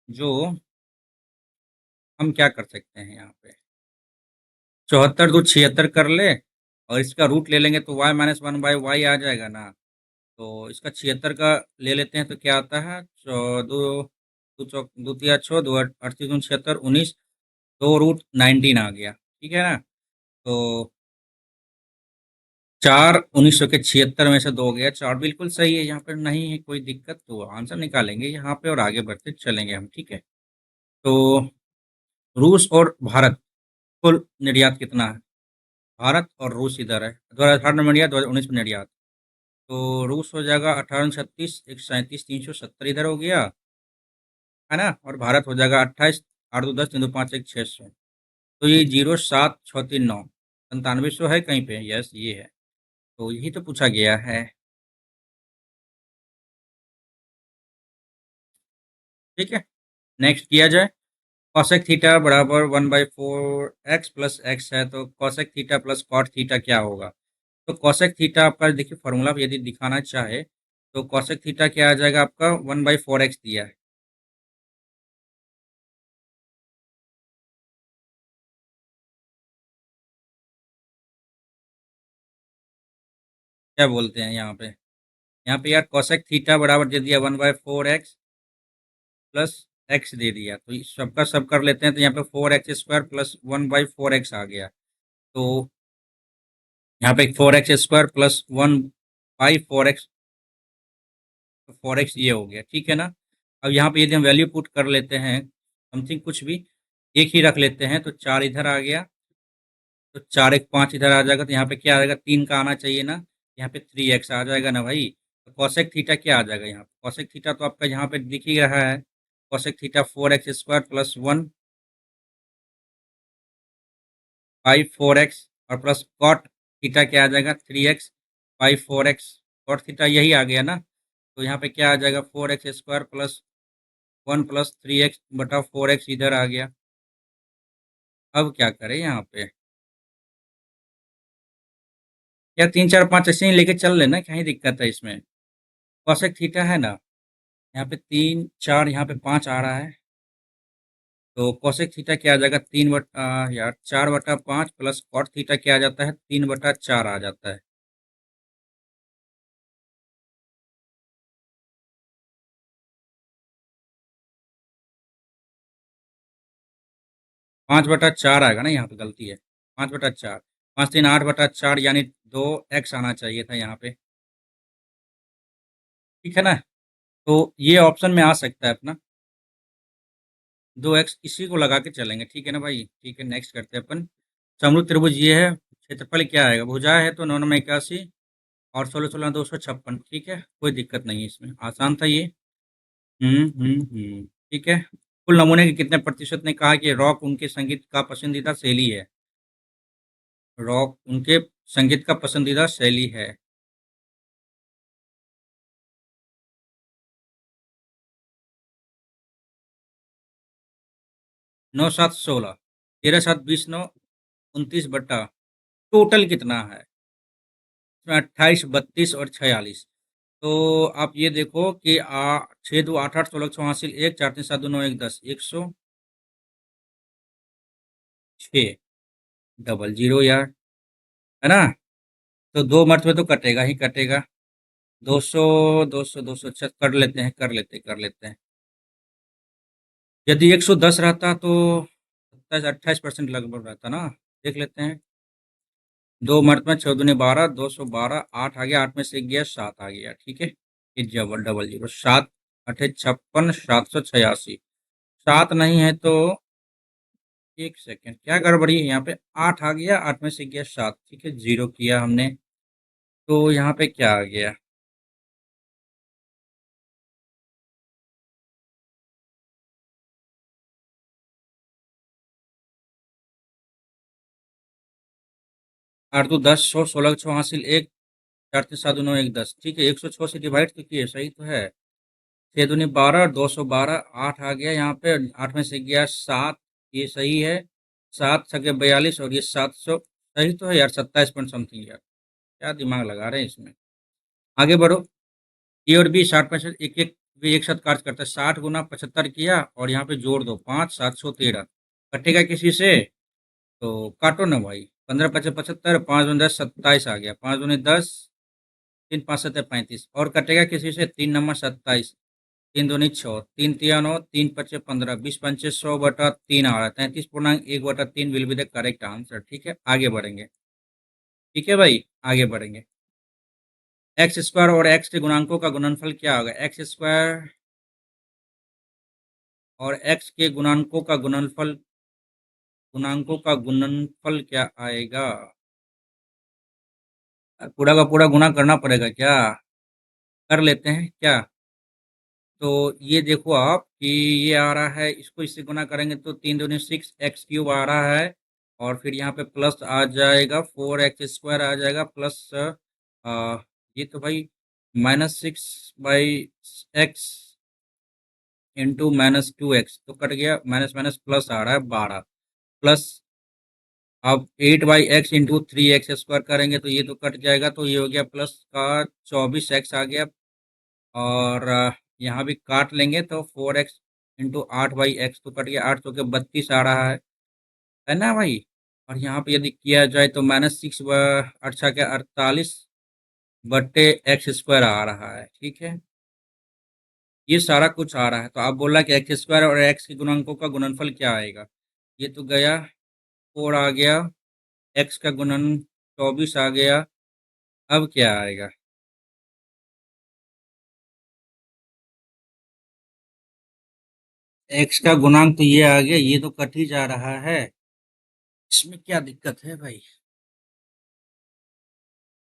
जो हम क्या कर सकते हैं यहाँ पे, 74 दो 76 कर ले, और इसका रूट ले लेंगे तो y-1/y आ जाएगा ना। तो इसका 76 का ले लेते हैं तो क्या आता है, दो दो चौक दो तिया छः, दो 38 दूनी 76, 19, दो रूट 19 आ गया, ठीक है ना। तो 4 1900 के 76 में से 2 गया 4, बिल्कुल सही है, यहाँ पर नहीं है कोई दिक्कत, तो आंसर निकालेंगे यहाँ पे और आगे बढ़ते चलेंगे हम, ठीक है। तो रूस और भारत कुल निर्यात कितना है? भारत और रूस इधर है, 2018 में निर्यात, 2019 में निर्यात। तो रूस हो जाएगा 1836, 137, 370 इधर हो गया, है ना। और भारत हो जाएगा 28, 8 2 10, 3 2 5 1 600। तो ये 07639 9700 है कहीं पे, यस ये है। तो यही तो पूछा गया है, ठीक है। नेक्स्ट किया जाए, कॉसेक थीटा बराबर 1/4 x प्लस एक्स है, तो cosec theta plus cot theta क्या होगा? तो कॉसेक थीटा आपका देखिए फॉर्मूला यदि दिखाना चाहे तो कॉसेक थीटा क्या आ जाएगा आपका, 1/4x दिया है, क्या बोलते हैं यहाँ पे, यहाँ पे यार कॉसेक थीटा बराबर दे दिया 1/4x प्लस एक्स दे दिया, तो इस सबका सब कर लेते हैं, तो यहाँ पे 4x² प्लस 1/4x आ गया। तो यहाँ पे 4x² प्लस 1/4x, 4x ये हो गया, ठीक है ना। अब यहाँ पे यदि हम वैल्यू पुट कर लेते हैं समथिंग कुछ भी एक ही रख लेते हैं, तो 4 इधर आ गया, तो 4 1 5 इधर आ जाएगा, तो यहाँ पे क्या आ जाएगा, 3 का आना चाहिए ना, यहाँ पे 3x आ जाएगा ना भाई। तो कॉसेक थीटा क्या आ जाएगा यहाँ पे, कॉसेक थीटा तो आपका यहाँ पे दिख ही रहा है, cosec theta 4x² plus 1/4x, और प्लस कॉट थीटा क्या आ जाएगा, 3x/4x, कॉट थीटा यही आ गया ना। तो यहाँ पे क्या आ जाएगा, 4x² प्लस 1 प्लस 3x/4x इधर आ गया। अब क्या करें यहाँ पे, या 3 4 5 ऐसे ही लेके चल लेना, क्या ही दिक्कत है इसमें। कॉसेक थीटा है ना, यहाँ पे 3 4, यहाँ पे 5 आ रहा है, तो कॉसेक थीटा क्या आ जाएगा, 4/5 प्लस कॉट थीटा क्या आ जाता है, 3/4 आ जाता है। 5/4 आएगा ना, यहाँ पे गलती है, 5/4, 5 3 8/4, यानी 2x आना चाहिए था यहाँ पे, ठीक है ना। तो ये ऑप्शन में आ सकता है अपना 2x, इसी को लगा के चलेंगे, ठीक है ना भाई, ठीक है। नेक्स्ट करते हैं अपन, समरूप त्रिभुज ये है, क्षेत्रफल क्या आएगा, भुजा है तो 9 9 81 और 16 16 256, ठीक है, कोई दिक्कत नहीं है इसमें, आसान था ये। ठीक है। कुल नमूने के कितने प्रतिशत ने कहा कि रॉक उनके संगीत का पसंदीदा शैली है, रॉक उनके संगीत का पसंदीदा शैली है। 9 7 16, 13 7 20 9 29 बटा, टोटल कितना है इसमें, 28 32 और 46। तो आप ये देखो कि 6 2 8 8 16 6 हासिल 1 4 3 7 2 9 1 10, 106, डबल जीरो यार, है ना। तो दो मर्तबे तो कटेगा ही कटेगा, 200 200 200, अच्छा कर लेते हैं, कर लेते हैं। यदि 110 रहता तो 27 28% लगभग रहता ना, देख लेते हैं। दो मर्तबा 6 दूनी 12, 212, 8 आ गया, 8 में से एक गया 7 आ गया, ठीक है। ये डबल जीरो 7 अठे 56, 786, 7 नहीं है तो एक सेकेंड, क्या गड़बड़ी है यहाँ पे, 8 आ गया, 8 में से गया 7, ठीक है, जीरो किया हमने, तो यहाँ पे क्या आ गया, 8 2 10 100, 16 6 हासिल 1 4 3 7 2 9 1 10, ठीक है, 106 से डिवाइड तो किए, सही तो है। 6 दूनी 12, 212, 8 आ गया यहाँ पे, 8 में से गया 7, ये सही है, 7 छके 42 और ये 700, सही तो है यार, 27 पॉइंट समथिंग यार, क्या दिमाग लगा रहे हैं इसमें। आगे बढ़ो। ए और बी 60 एक एक वे एक साथ कार्य करता है। 60 × 75 किया और यहाँ पे जोड़ दो 5 713 कटेगा किसी से तो काटो ना भाई। 15 × 5 = 75, 5 × 10 = 27 आ गया। 5 × 10, 3 × 5 = 35 और कटेगा किसी से 3 × 9 = 27, 3 × 2 = 6, 3 × 3 = 9, 3 × 5 = 15, 20 × 5 = 100/3 आ रहा है। 33.1/3 will be the correct answer. ठीक है, आगे बढ़ेंगे। ठीक है भाई, आगे बढ़ेंगे। एक्स स्क्वायर और एक्स के गुणांकों का गुणनफल क्या होगा? एक्स स्क्वायर और एक्स के गुणनफल क्या आएगा? पूरा का पूरा गुणा करना पड़ेगा क्या? कर लेते हैं क्या? तो ये देखो आप कि ये आ रहा है, इसको इससे गुना करेंगे तो 3 × 2 = 6 x³ आ रहा है और फिर यहाँ पे प्लस आ जाएगा 4x² आ जाएगा प्लस ये तो भाई -6/x इंटू -2x तो कट गया, माइनस माइनस प्लस आ रहा है 12 प्लस अब 8/x इंटू 3x² करेंगे तो ये तो कट जाएगा, तो ये हो गया प्लस का 24x आ गया और यहाँ भी काट लेंगे तो 4x इंटू 8/x तो कट गया, 8 × 2 = 32 आ रहा है ना भाई। और यहाँ पे यदि किया जाए तो -6 अच्छा क्या 48/x² आ रहा है। ठीक है, ये सारा कुछ आ रहा है। तो आप बोल रहा कि x² और x के गुणांकों का गुणनफल क्या आएगा? ये तो गया 4 आ गया, x का गुणन 24 आ गया। अब क्या आएगा? x का गुणांक तो ये आ गया, ये तो कट ही जा रहा है। इसमें क्या दिक्कत है भाई?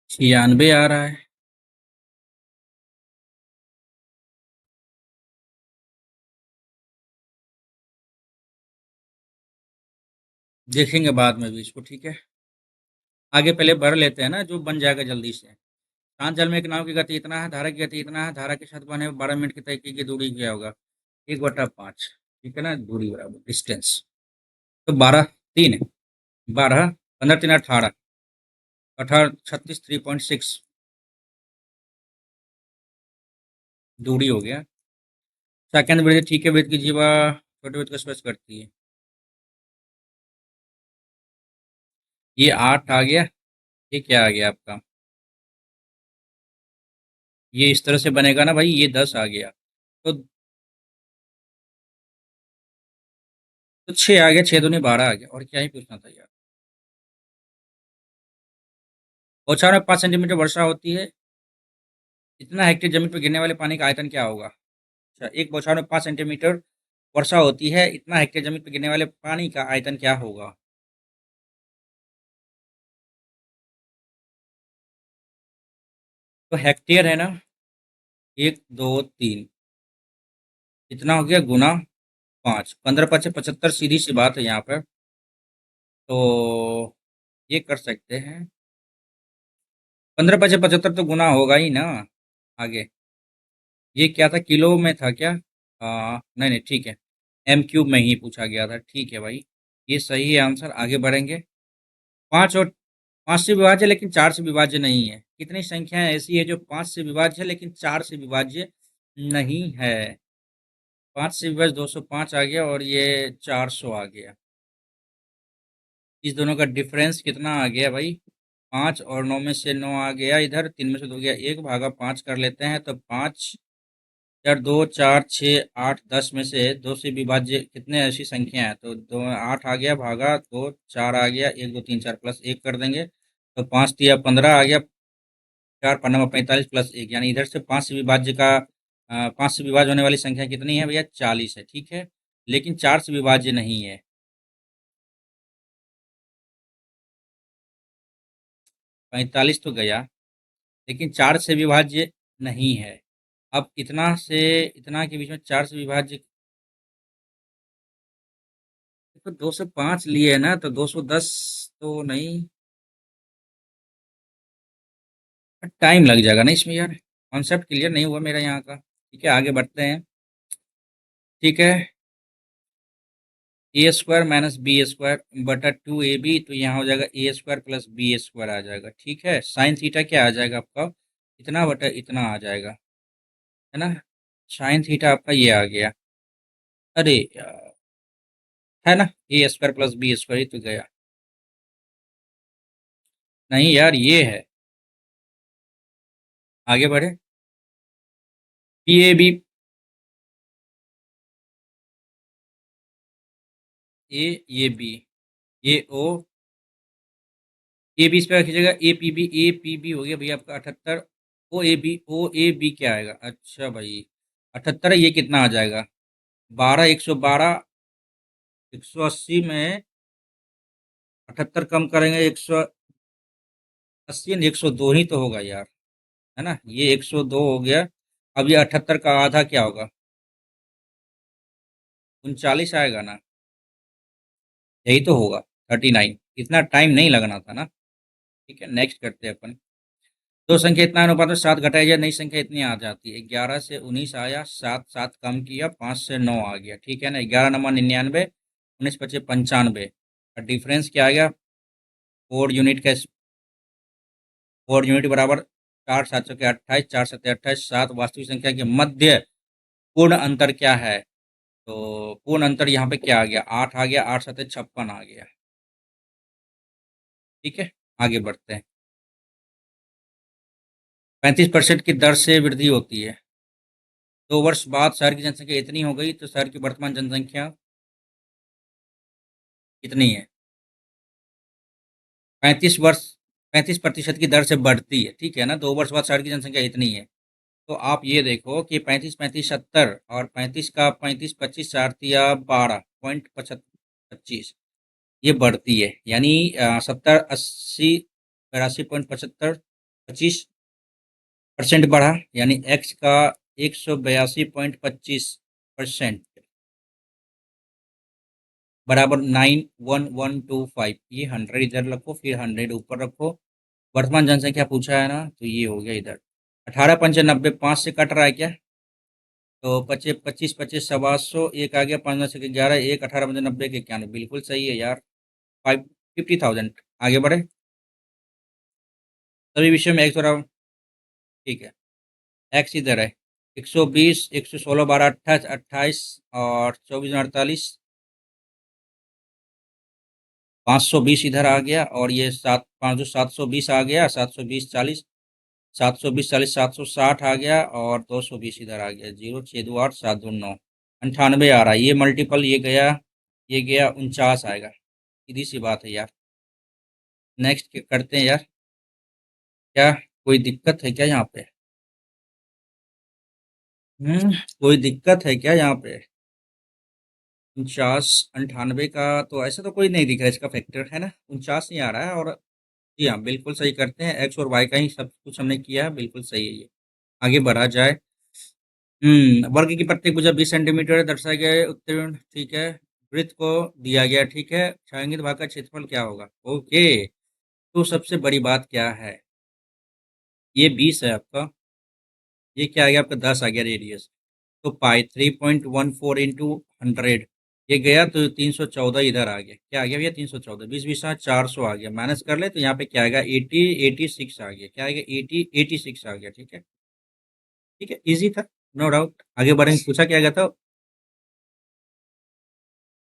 96 आ रहा है। देखेंगे बाद में भी इसको। ठीक है, आगे पहले भर लेते हैं ना, जो बन जाएगा जल्दी से। शांत जल में एक नाव की गति इतना है, धारा की गति इतना है, धारा के साथ बने 12 मिनट की तय की दूरी क्या होगा? 1/5। ठीक है ना, दूरी बराबर डिस्टेंस। तो 12 3 12 15 3 18 18 36 3.6 दूरी हो गया। सेकंड वृत्त, ठीक है, वृत्त की जीवा छोटे वृत्त को स्पर्श करती है। ये 8 आ गया। ये क्या आ गया आपका? ये इस तरह से बनेगा ना भाई, ये 10 आ गया। तो 6 आ गया, 6 दूनी 12 आ गया। और क्या ही पूछना था यार। बौछार में 5 सेंटीमीटर वर्षा होती है, इतना हेक्टेयर जमीन पर गिरने वाले पानी का आयतन क्या होगा? अच्छा, एक बौछार में 5 सेंटीमीटर वर्षा होती है, इतना हेक्टेयर जमीन पर गिरने वाले पानी का आयतन क्या होगा? तो हेक्टेयर है ना, 1 2 3 इतना हो गया गुना 5, 15 × 5 = 75 सीधी सी बात है यहाँ पर। तो ये कर सकते हैं, 15 × 5 = 75 तो गुना होगा ही ना। आगे ये क्या था, किलो में था क्या? नहीं नहीं, ठीक है, m³ में ही पूछा गया था। ठीक है भाई, ये सही है आंसर। आगे बढ़ेंगे। 5 से विभाज्य लेकिन 4 से विभाज्य नहीं है। कितनी संख्याएं ऐसी है जो 5 से विभाज्य है लेकिन 4 से विभाज्य नहीं है? 5 से विभाज्य 205 आ गया और ये 400 आ गया। इस दोनों का डिफरेंस कितना आ गया भाई? 5 और 9 में से 9 आ गया, इधर 3 में से 2 गया, 1/5 कर लेते हैं तो 5 4 2 4 6 8 10 में से 2 से विभाज्य कितने ऐसी संख्या है? तो 2 8 आ गया, भागा 2 4 आ गया, 1 2 3 4 प्लस 1 कर देंगे तो 5 तिया 15 आ गया, 4 5 45 प्लस 1, यानी इधर से 5 से विभाज्य होने वाली संख्या कितनी है भैया? 40 है। ठीक है, लेकिन 4 से विभाज्य नहीं है। 45 तो गया, लेकिन 4 से विभाज्य नहीं है। अब इतना से इतना के बीच में 4 से विभाज्य, तो 205 लिए है ना, तो 210 तो नहीं। टाइम लग जाएगा ना इसमें यार, कॉन्सेप्ट क्लियर नहीं हुआ मेरा यहाँ का। ठीक है, आगे बढ़ते हैं। ठीक है, ए स्क्वायर माइनस बी स्क्वायर बटा 2ab, तो यहाँ हो जाएगा ए स्क्वायर प्लस बी स्क्वायर आ जाएगा। ठीक है, साइन थीटा क्या आ जाएगा आपका, इतना बटा इतना आ जाएगा, है ना। साइन थीटा आपका ये आ गया। अरे यार, है ना, ए स्क्वायर प्लस बी स्क्वायर, ही तो गया। नहीं यार, ये है। आगे बढ़े। पी ए बी, ये बी, ये ओ, ए बी इस पे रखिएगा, ए पी बी हो गया भैया आपका 78। ओ ए बी क्या आएगा, अच्छा भाई 78 है, ये कितना आ जाएगा 12, 112, 180 में 78 कम करेंगे 180, 102 ही तो होगा यार, है ना, ये 102 हो गया। अब ये 78 का आधा क्या होगा, 39 आएगा ना, यही तो होगा 39। इतना टाइम नहीं लगना था ना। ठीक है, नेक्स्ट करते हैं अपन। दो संख्या इतना अनुपात में 7 घटाई जाए, नई संख्या इतनी आ जाती है। 11 से 19 आया, 7 7 कम किया, 5 से 9 आ गया। ठीक है ना, 11 नंबर 99, 19 पचे 95, और डिफरेंस क्या आ गया, 4 यूनिट का, 4 यूनिट बराबर 4 7 के 28, 4 7 28, 7 वास्तविक संख्या के मध्य पूर्ण अंतर क्या है। तो पूर्ण अंतर यहाँ पे क्या आ गया, 8 आ गया, 8 7 56 आ गया। ठीक है, आगे बढ़ते हैं। 35% की दर से वृद्धि होती है। 2 वर्ष बाद शहर की जनसंख्या इतनी हो गई, तो शहर की वर्तमान जनसंख्या कितनी है। 35 वर्ष, 35% की दर से बढ़ती है। ठीक है ना, 2 वर्ष बाद शहर की जनसंख्या इतनी है। तो आप ये देखो कि 35 35 70, और 35 का 35 25 4 तिया 12.25, ये बढ़ती है, यानी 70 80 82.75, 25% बढ़ा, यानी एक्स का 182.25% बराबर 91125। ये 100 इधर रखो, फिर 100 ऊपर रखो। वर्तमान जनसंख्या पूछा है ना, तो ये हो गया इधर। 18 पंचे 90, 5 से कट रहा है क्या, तो 25 25 25 700, एक आ गया, 5 9 से 11, एक 18 पंचे 90 के 91, बिल्कुल सही है यार। 50,000। आगे बढ़े। सभी विषयों में एक्स बराबर, ठीक है, एक्स इधर है, 120, 116 12 28 28, और 24 48, 520 इधर आ गया, और ये 720 आ गया, 720 40, 720 40 760 आ गया, और 220 इधर आ गया, 0 6 2 8 7 2 9, 98 आ रहा है। ये मल्टीपल ये गया, ये गया, 49 आएगा। सीधी सी बात है यार। नेक्स्ट करते हैं यार। क्या कोई दिक्कत है क्या यहाँ पे, कोई दिक्कत है क्या यहाँ पे। 49 98 का, तो ऐसा तो कोई नहीं दिख रहा इसका फैक्टर, है ना, 49 नहीं आ रहा है। और जी हाँ, बिल्कुल सही करते हैं, एक्स और वाई का ही सब कुछ हमने किया है, बिल्कुल सही है ये। आगे बढ़ा जाए। वर्ग की प्रत्येक भुजा 20 सेंटीमीटर दर्शाए गए उत्तीर्ण। ठीक है, वृत्त को दिया गया। ठीक है, छायांकित भाग का क्षेत्रफल क्या होगा। ओके, तो सबसे बड़ी बात क्या है, ये 20 है आपका, ये क्या आ गया आपका, 10 आ गया रेडियस। तो पाई 3.14 इंटू 100, ये गया तो 314 इधर आ गया। क्या आ गया भैया, 314, 20 20 400 आ गया। माइनस कर ले तो यहाँ पे क्या आएगा, 80 86 आ गया। क्या आएगा, 80 86 आ गया। ठीक है, ठीक है, इजी था, नो डाउट। आगे बढ़ेंगे, पूछा क्या गया था,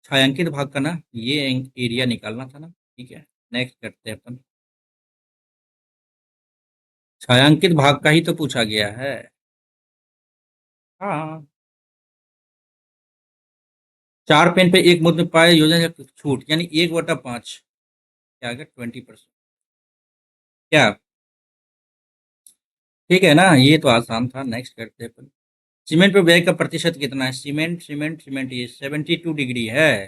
छायांकित भाग का ना, ये एरिया निकालना था ना। ठीक है, नेक्स्ट करते हैं अपन। छायांकित भाग का ही तो पूछा गया है। हाँ, 4 पेन पे एक मुद्द में पाए योजना की छूट, यानी 1/5, क्या आ गया, 20%। क्या, ठीक है ना, ये तो आसान था। नेक्स्ट करते हैं अपन। सीमेंट पे व्यय का प्रतिशत कितना है। सीमेंट ये 72 डिग्री है,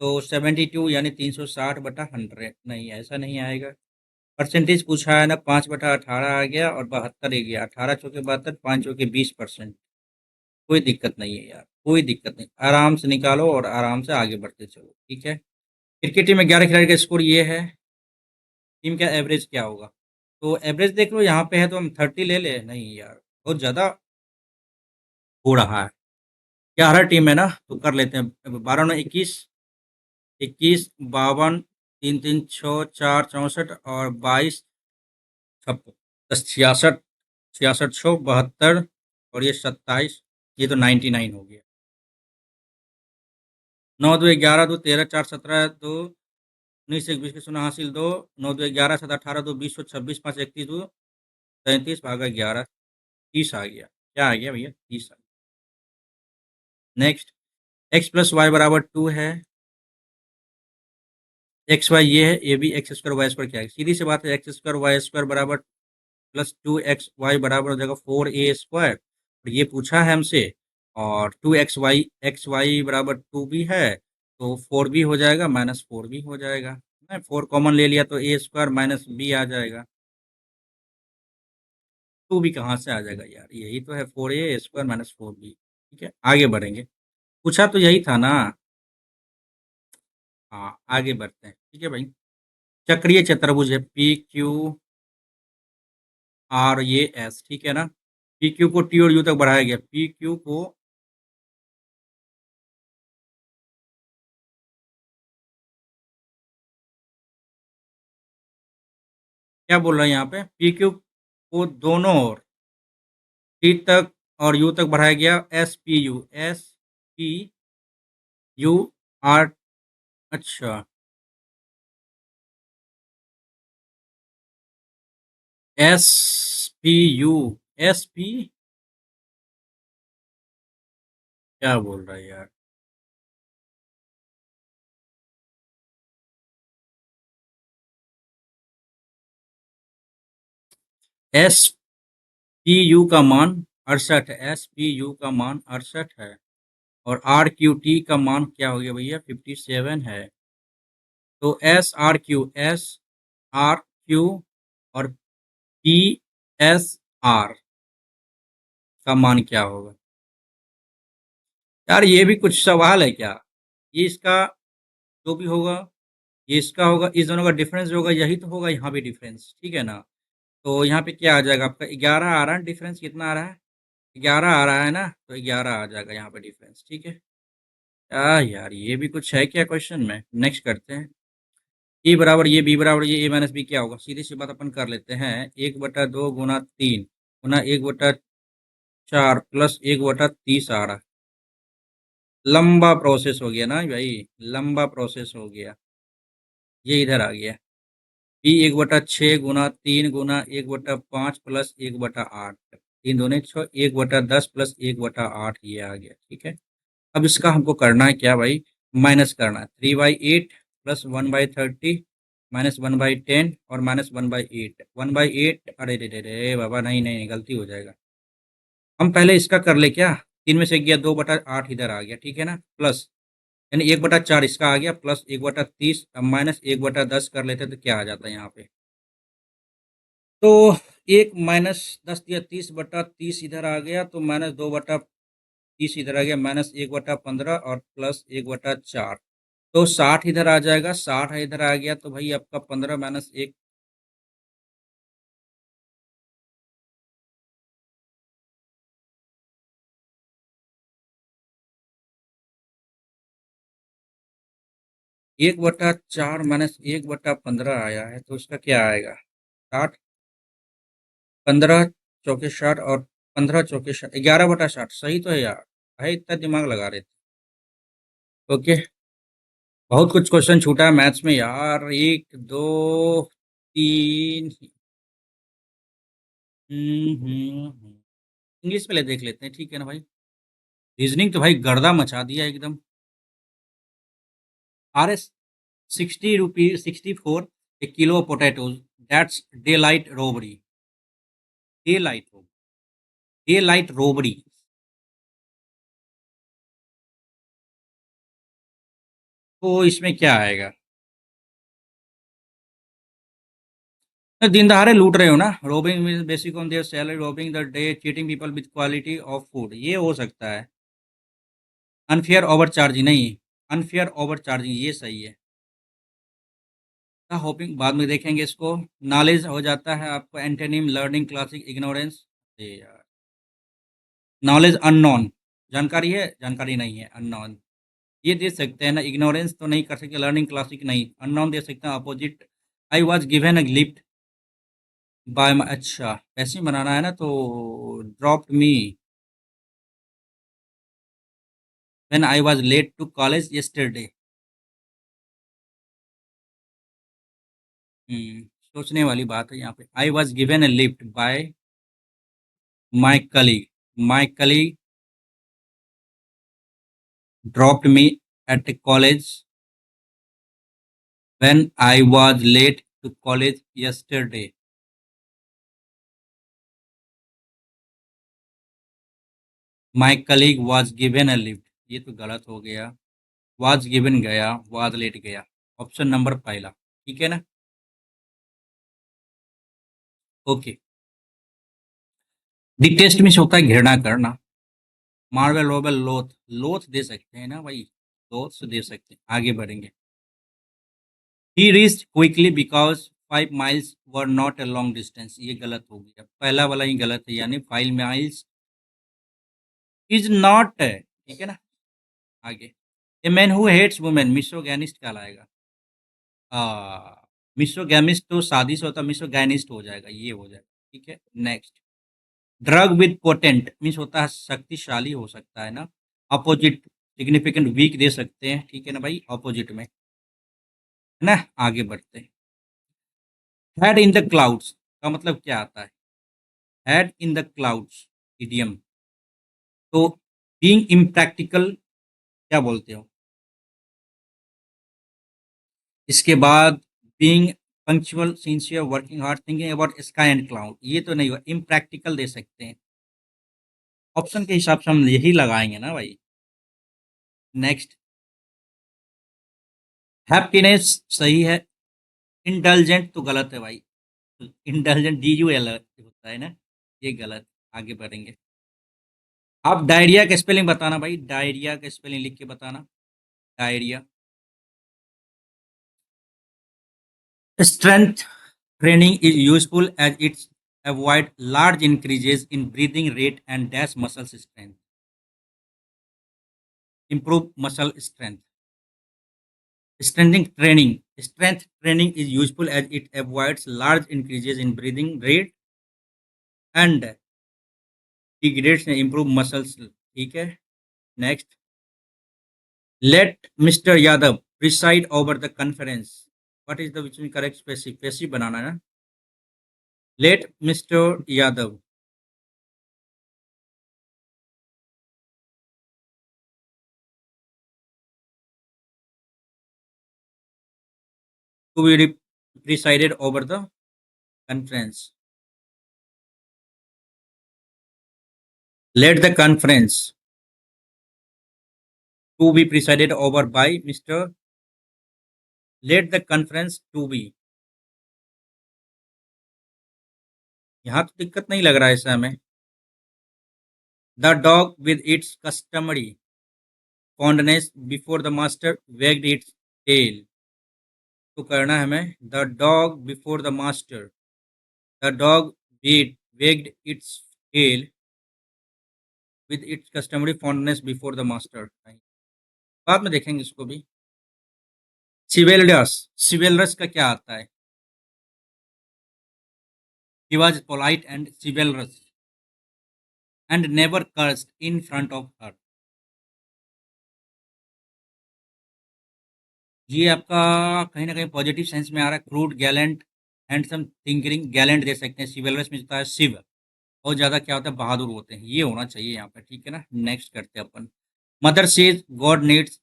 तो 72 यानी 360/100, नहीं ऐसा नहीं आएगा। परसेंटेज पूछा है ना, 5/18 आ गया, और 72 ही गया, 18 चौके 72, 5 चौके 20%। कोई दिक्कत नहीं है यार, कोई दिक्कत नहीं, आराम से निकालो और आराम से आगे बढ़ते चलो। ठीक है, क्रिकेट टीम में 11 खिलाड़ी का स्कोर ये है, टीम का एवरेज क्या होगा। तो एवरेज देख लो, यहाँ पे है तो हम 30 ले ले, नहीं यार बहुत ज़्यादा हो रहा है। 11 टीम है ना, तो कर लेते हैं, 12 9 21, 21, 52, 3 3 6 4 64 और 22 छप्पन 66 66 6 72 और ये 27, ये तो 99 हो गया। 9 2 11 2 13 4 17 2 19 1 20 के शून्य हासिल 2 9 2 11 7 18 2 20 26 5 31 2 33 भागा 11 30 आ गया। क्या आ गया भैया? 30 आ गया। नेक्स्ट, x प्लस वाई बराबर 2 है। एक्स वाई ये है, ये भी एक्स स्क्वायर वाई स्क्वायर क्या है? सीधी सी बात है, एक्स स्क्वायर वाई स्क्वायर बराबर प्लस 2xy बराबर हो जाएगा 4a² और ये पूछा है हमसे। और 2xy बराबर 2 भी है, तो 4 भी हो जाएगा, माइनस 4 भी हो जाएगा। 4 कॉमन ले लिया तो a² माइनस b आ जाएगा। 2 भी कहाँ से आ जाएगा यार? यही तो है 4a² माइनस 4b। ठीक है, आगे बढ़ेंगे। पूछा तो यही था ना। हाँ, आगे बढ़ते हैं। ठीक है भाई, चक्रीय चतुर्भुज है PQRAS। ठीक है ना। PQ को T और U तक बढ़ाया गया। PQ को क्या बोल रहे हैं यहाँ पे? PQ को दोनों ओर T तक और U तक बढ़ाया गया। SPU, अच्छा, SP क्या बोल रहा है यार? SPU का मान 68 है। SPU का मान 68 है और RQT का मान क्या हो गया भैया? 57 है। तो SRQ और PSR का मान क्या होगा? यार ये भी कुछ सवाल है क्या? ये इसका जो भी होगा, ये इसका होगा, इस दोनों का डिफरेंस जो होगा यही तो होगा यहाँ भी डिफरेंस। ठीक है ना। तो यहाँ पे क्या आ जाएगा आपका? 11 आ रहा है डिफरेंस। कितना आ रहा है? 11 आ रहा है ना, तो 11 आ जाएगा यहाँ पे डिफरेंस। ठीक है। यार ये भी कुछ है क्या क्वेश्चन में? नेक्स्ट करते हैं। ए बराबर ये, बी बराबर ये, ए माइनस बी क्या होगा? सीधी सी बात अपन कर लेते हैं। 1/2 गुना 3 गुना 1/4 प्लस 1/30 आ रहा है। लंबा प्रोसेस हो गया ना भाई, लंबा प्रोसेस हो गया। ये इधर आ गया। बी 1/6 गुना 3 गुना 1/5 प्लस 1/8, 3 दूनी 6, 1/10 प्लस 1/8 ये आ गया। ठीक है। अब इसका हमको करना है क्या भाई? माइनस करना है। 3/8 प्लस 1/30 माइनस 1/10 और माइनस 1/8। 1/8, अरे रे रे रे बाबा, नहीं नहीं नहीं, गलती हो जाएगा। हम पहले इसका कर ले क्या? 3 में से गया 2/8 इधर आ गया। ठीक है ना। प्लस यानी 1/4 इसका आ गया, प्लस 1/30, अब माइनस 1/10 कर लेते तो क्या आ जाता है यहाँ पे? तो 1 माइनस 10 या 30/30 इधर आ गया, तो माइनस 2/30 इधर आ गया, माइनस 1/15 और प्लस 1/4। तो 60 इधर आ जाएगा, 60 इधर आ गया, तो भाई आपका 15 माइनस 1, 1/4 माइनस 1/15 आया है, तो उसका क्या आएगा? 60, 15 चौके 60 और 15 चौके 60, 11/60। सही तो है यार, भाई इतना दिमाग लगा रहे थे। ओके। बहुत कुछ क्वेश्चन छूटा है मैथ्स में यार। 1 2 3। इंग्लिश पहले देख लेते हैं, ठीक है ना भाई। रीजनिंग तो भाई गर्दा मचा दिया एकदम। RS 60 rupees 64 a kilo of potatoes, that's daylight robbery। daylight robbery, daylight robbery। तो इसमें क्या आएगा? तो दिन दहाड़े लूट रहे हो ना। Robin means basic on their salary, robin the day, cheating people with quality of food, ये हो सकता है। अनफेयर ओवर चार्जिंग नहीं, अनफेयर ओवर चार्जिंग ये सही है। होपिंग बाद में देखेंगे इसको। नॉलेज हो जाता है आपको एंटेनिम, लर्निंग, क्लासिक, इग्नोरेंस। यार नॉलेज अननोन, जानकारी है, जानकारी नहीं है, अननोन। ये दे सकते हैं ना, इग्नोरेंस तो नहीं कर सकते, लर्निंग क्लासिक नहीं, अननोन दे सकते हैं, opposite. I was given a gift by my, अच्छा ऐसे ही बनाना है ना, तो dropped me when I was late to college yesterday. सोचने वाली बात है यहाँ पे। I was given a lift by my colleague, my colleague dropped me at college when I was late to college yesterday. My colleague was given a lift. ये तो गलत हो गया। was given गया, was late गया। Option number पहला, ठीक है ना। ओके। डिटेस्ट मीन्स होता है घृणा करना। मार्वल रोबल लोथ, लोथ दे सकते हैं ना भाई, लोथ दे सकते हैं। आगे बढ़ेंगे। ही reached quickly because 5 miles were not a long distance, ये गलत हो गया, पहला वाला ही गलत है, यानी 5 miles इज नॉट, ठीक है ना। आगे, a man who hates women misogynist कहलाएगा। मिसोगैमिस्ट तो शादी से होता, मिसोगैनिस्ट हो जाएगा, ये हो जाएगा, ठीक है। Next, drug with potent means होता है शक्तिशाली हो सकता है ना। अपोजिट सिग्निफिकेंट वीक दे सकते हैं, ठीक है ना भाई, अपोजिट में, है ना। आगे बढ़ते हैं। हेड इन द क्लाउड्स का मतलब क्या आता है? Head in the clouds idiom, तो बीइंग इम्प्रैक्टिकल क्या बोलते हो? इसके बाद being punctual, sincere, working hard, thinking about sky and cloud, ये तो नहीं हुआ, इम्प्रैक्टिकल दे सकते हैं। ऑप्शन के हिसाब से हम यही लगाएंगे ना भाई। नेक्स्ट, हैप्पीनेस सही है, इंटेलिजेंट तो गलत है भाई, इंटेलिजेंट DUL होता है ना, ये गलत। आगे बढ़ेंगे। आप डायरिया का स्पेलिंग बताना भाई, डायरिया का स्पेलिंग लिख के बताना। Diarrhoea. Strength training is useful as it avoid large increases in breathing rate and dash muscle strength. Improve muscle strength. Strength training is useful as it avoids large increases in breathing rate and degrades and improve muscles, ठीक है। Next, let Mr. Yadav preside over the conference. What is the which is correct passive? Passive बनाना है ना। Let Mr. Yadav to be presided over the conference. Let the conference to be presided over by Mr. Let the conference to be, यहाँ तो दिक्कत नहीं लग रहा है ऐसा हमें। The dog with its customary fondness before the master wagged its tail, तो करना है हमें the dog before the master, the dog wagged its tail with its customary fondness before the master, बाद में देखेंगे इसको भी। Chivalrous, chivalrous का क्या आता है? He was polite and chivalrous and never cursed in front of her. ये आपका कहीं न कहीं पॉजिटिव सेंस में आ रहा है। क्रूड, गैलेंट, हैंडसम, थिंकरिंग, गैलेंट दे सकते हैं। चिवलरस में होता है शिव, और ज़्यादा क्या होता है, बहादुर होते हैं। ये होना चाहिए यहाँ पे, ठीक है ना। नेक्स्ट करते हैं अपन। Mother says God needs,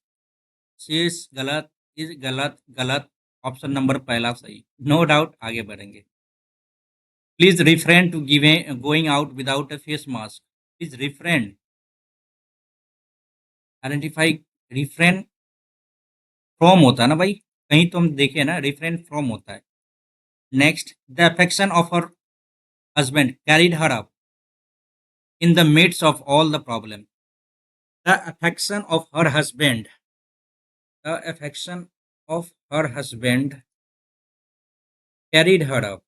says गलत, इज गलत, गलत। ऑप्शन नंबर पहला सही, नो डाउट। आगे बढ़ेंगे। Please refrain to giving going out without a face mask. Please refrain, identify, refrain from होता है ना भाई, कहीं तो हम देखे ना, रिफ्रेन फ्रॉम होता है। Next, the affection of her husband carried her up in the midst of all the problem. The affection of her husband, the affection of her husband carried her up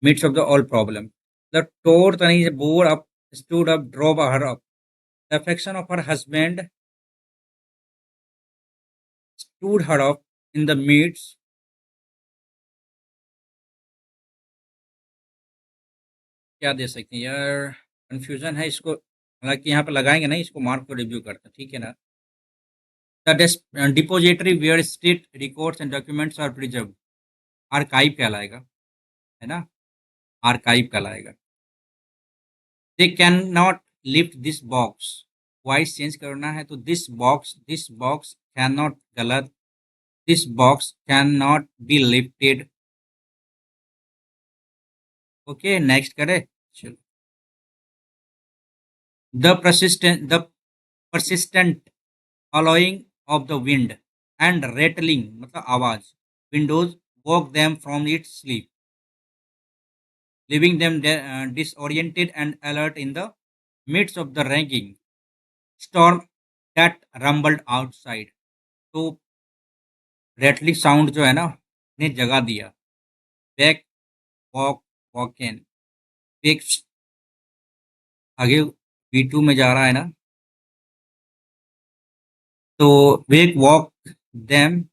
midst of the all problem. The tore tani bore up, stood up, drove her up. The affection of her husband stood her up in the midst. क्या दे सकते हैं यार, confusion है इसको, हालांकि यहाँ पे लगाएंगे नहीं, इसको मार्क को रिव्यू करते हैं, ठीक है ना। The depository where state records and documents are preserve, archive कहलाएगा, है ना, आर्काइव कहलाएगा। They can not lift this box, voice change करना है तो दिस बॉक्स कैन नॉट, गलत, this box can not be lifted. Okay, next करें, चलो। The persistent allowing of the wind and rattling मतलब आवाज, windows woke them from its sleep, leaving them disoriented and alert in the midst of the raging storm that rumbled outside। तो rattling sound जो है ना, ने जगा दिया। Back walk वॉकन, वेक, आगे V2 में जा रहा है ना, तो वेक वॉक देम,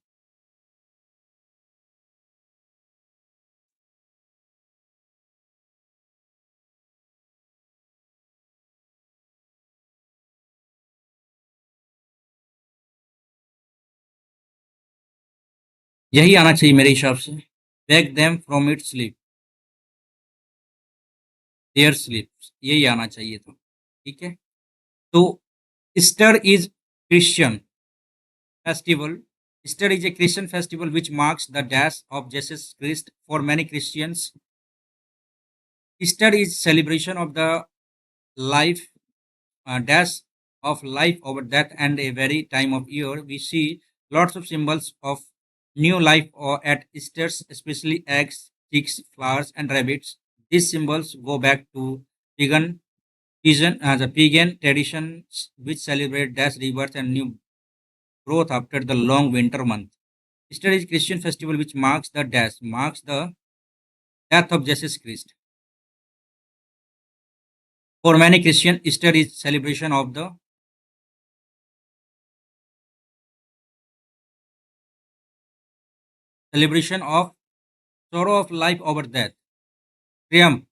यही आना चाहिए मेरे हिसाब से, wake them from it sleep, there sleep, यही आना चाहिए था, ठीक है। तो Easter is Christian festival. Easter is a Christian festival which marks the death of Jesus Christ. For many Christians, Easter is celebration of the life, death of life over death, and a very time of year. We see lots of symbols of new life or at Easter's, especially eggs, chicks, flowers, and rabbits. These symbols go back to the pagan traditions which celebrate death, rebirth, and new growth after the long winter month. Easter is Christian festival which marks the death of Jesus Christ. For many Christian, Easter is celebration of sorrow of life over death, triumph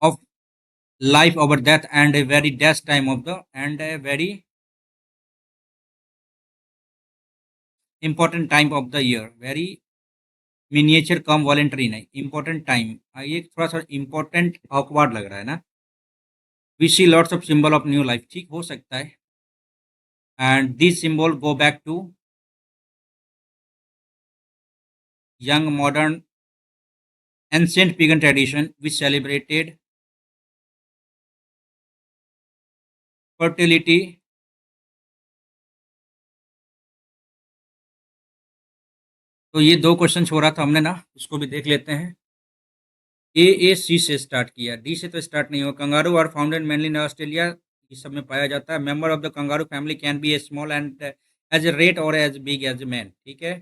of life over death, and a very death time of the and a very important time of the year. Very miniature come voluntary नहीं, important time। ये थोड़ा सा important awkward लग रहा है ना। We see lots of symbol of new life, ठीक हो सकता है। And these symbol go back to young modern ancient pagan tradition which celebrated fertility। तो ये 2 क्वेश्चन छोड़ा था हमने ना, उसको भी देख लेते हैं। ए सी से स्टार्ट किया, डी से तो स्टार्ट नहीं होगा। Kangaroo are founded mainly in Australia, ये सब में पाया जाता है। Member of the kangaroo family can be a small and as a rat और as big as a man, ठीक है।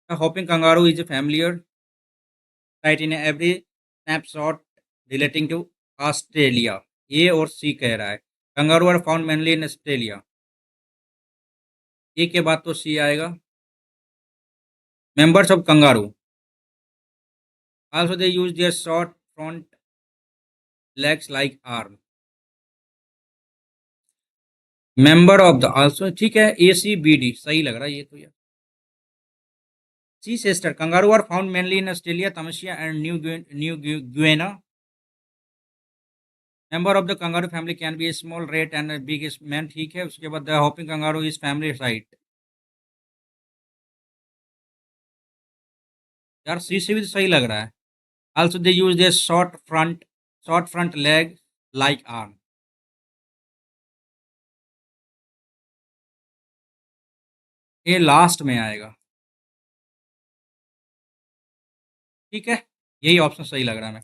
The hopping kangaroo is a familiar sight in every snapshot relating to Australia. A और C कह रहा है। Kangaroo are found mainly in Australia, A के बाद तो सी आएगा। Members of kangaroo also they use their short front legs like arm। Member of the also, ठीक है, ए सी बी डी सही लग रहा है ये तो यार। C sister kangaroo are found mainly in Australia, तमसिया and New Guinea. Member of the kangaroo family can be a small rat and big man, ठीक है। उसके बाद the hopping kangaroo is family sight, यार सी से भी तो सही लग रहा है। Also they use their short front leg like arm. ये लास्ट में आएगा, ठीक है, यही ऑप्शन सही लग रहा है। मैं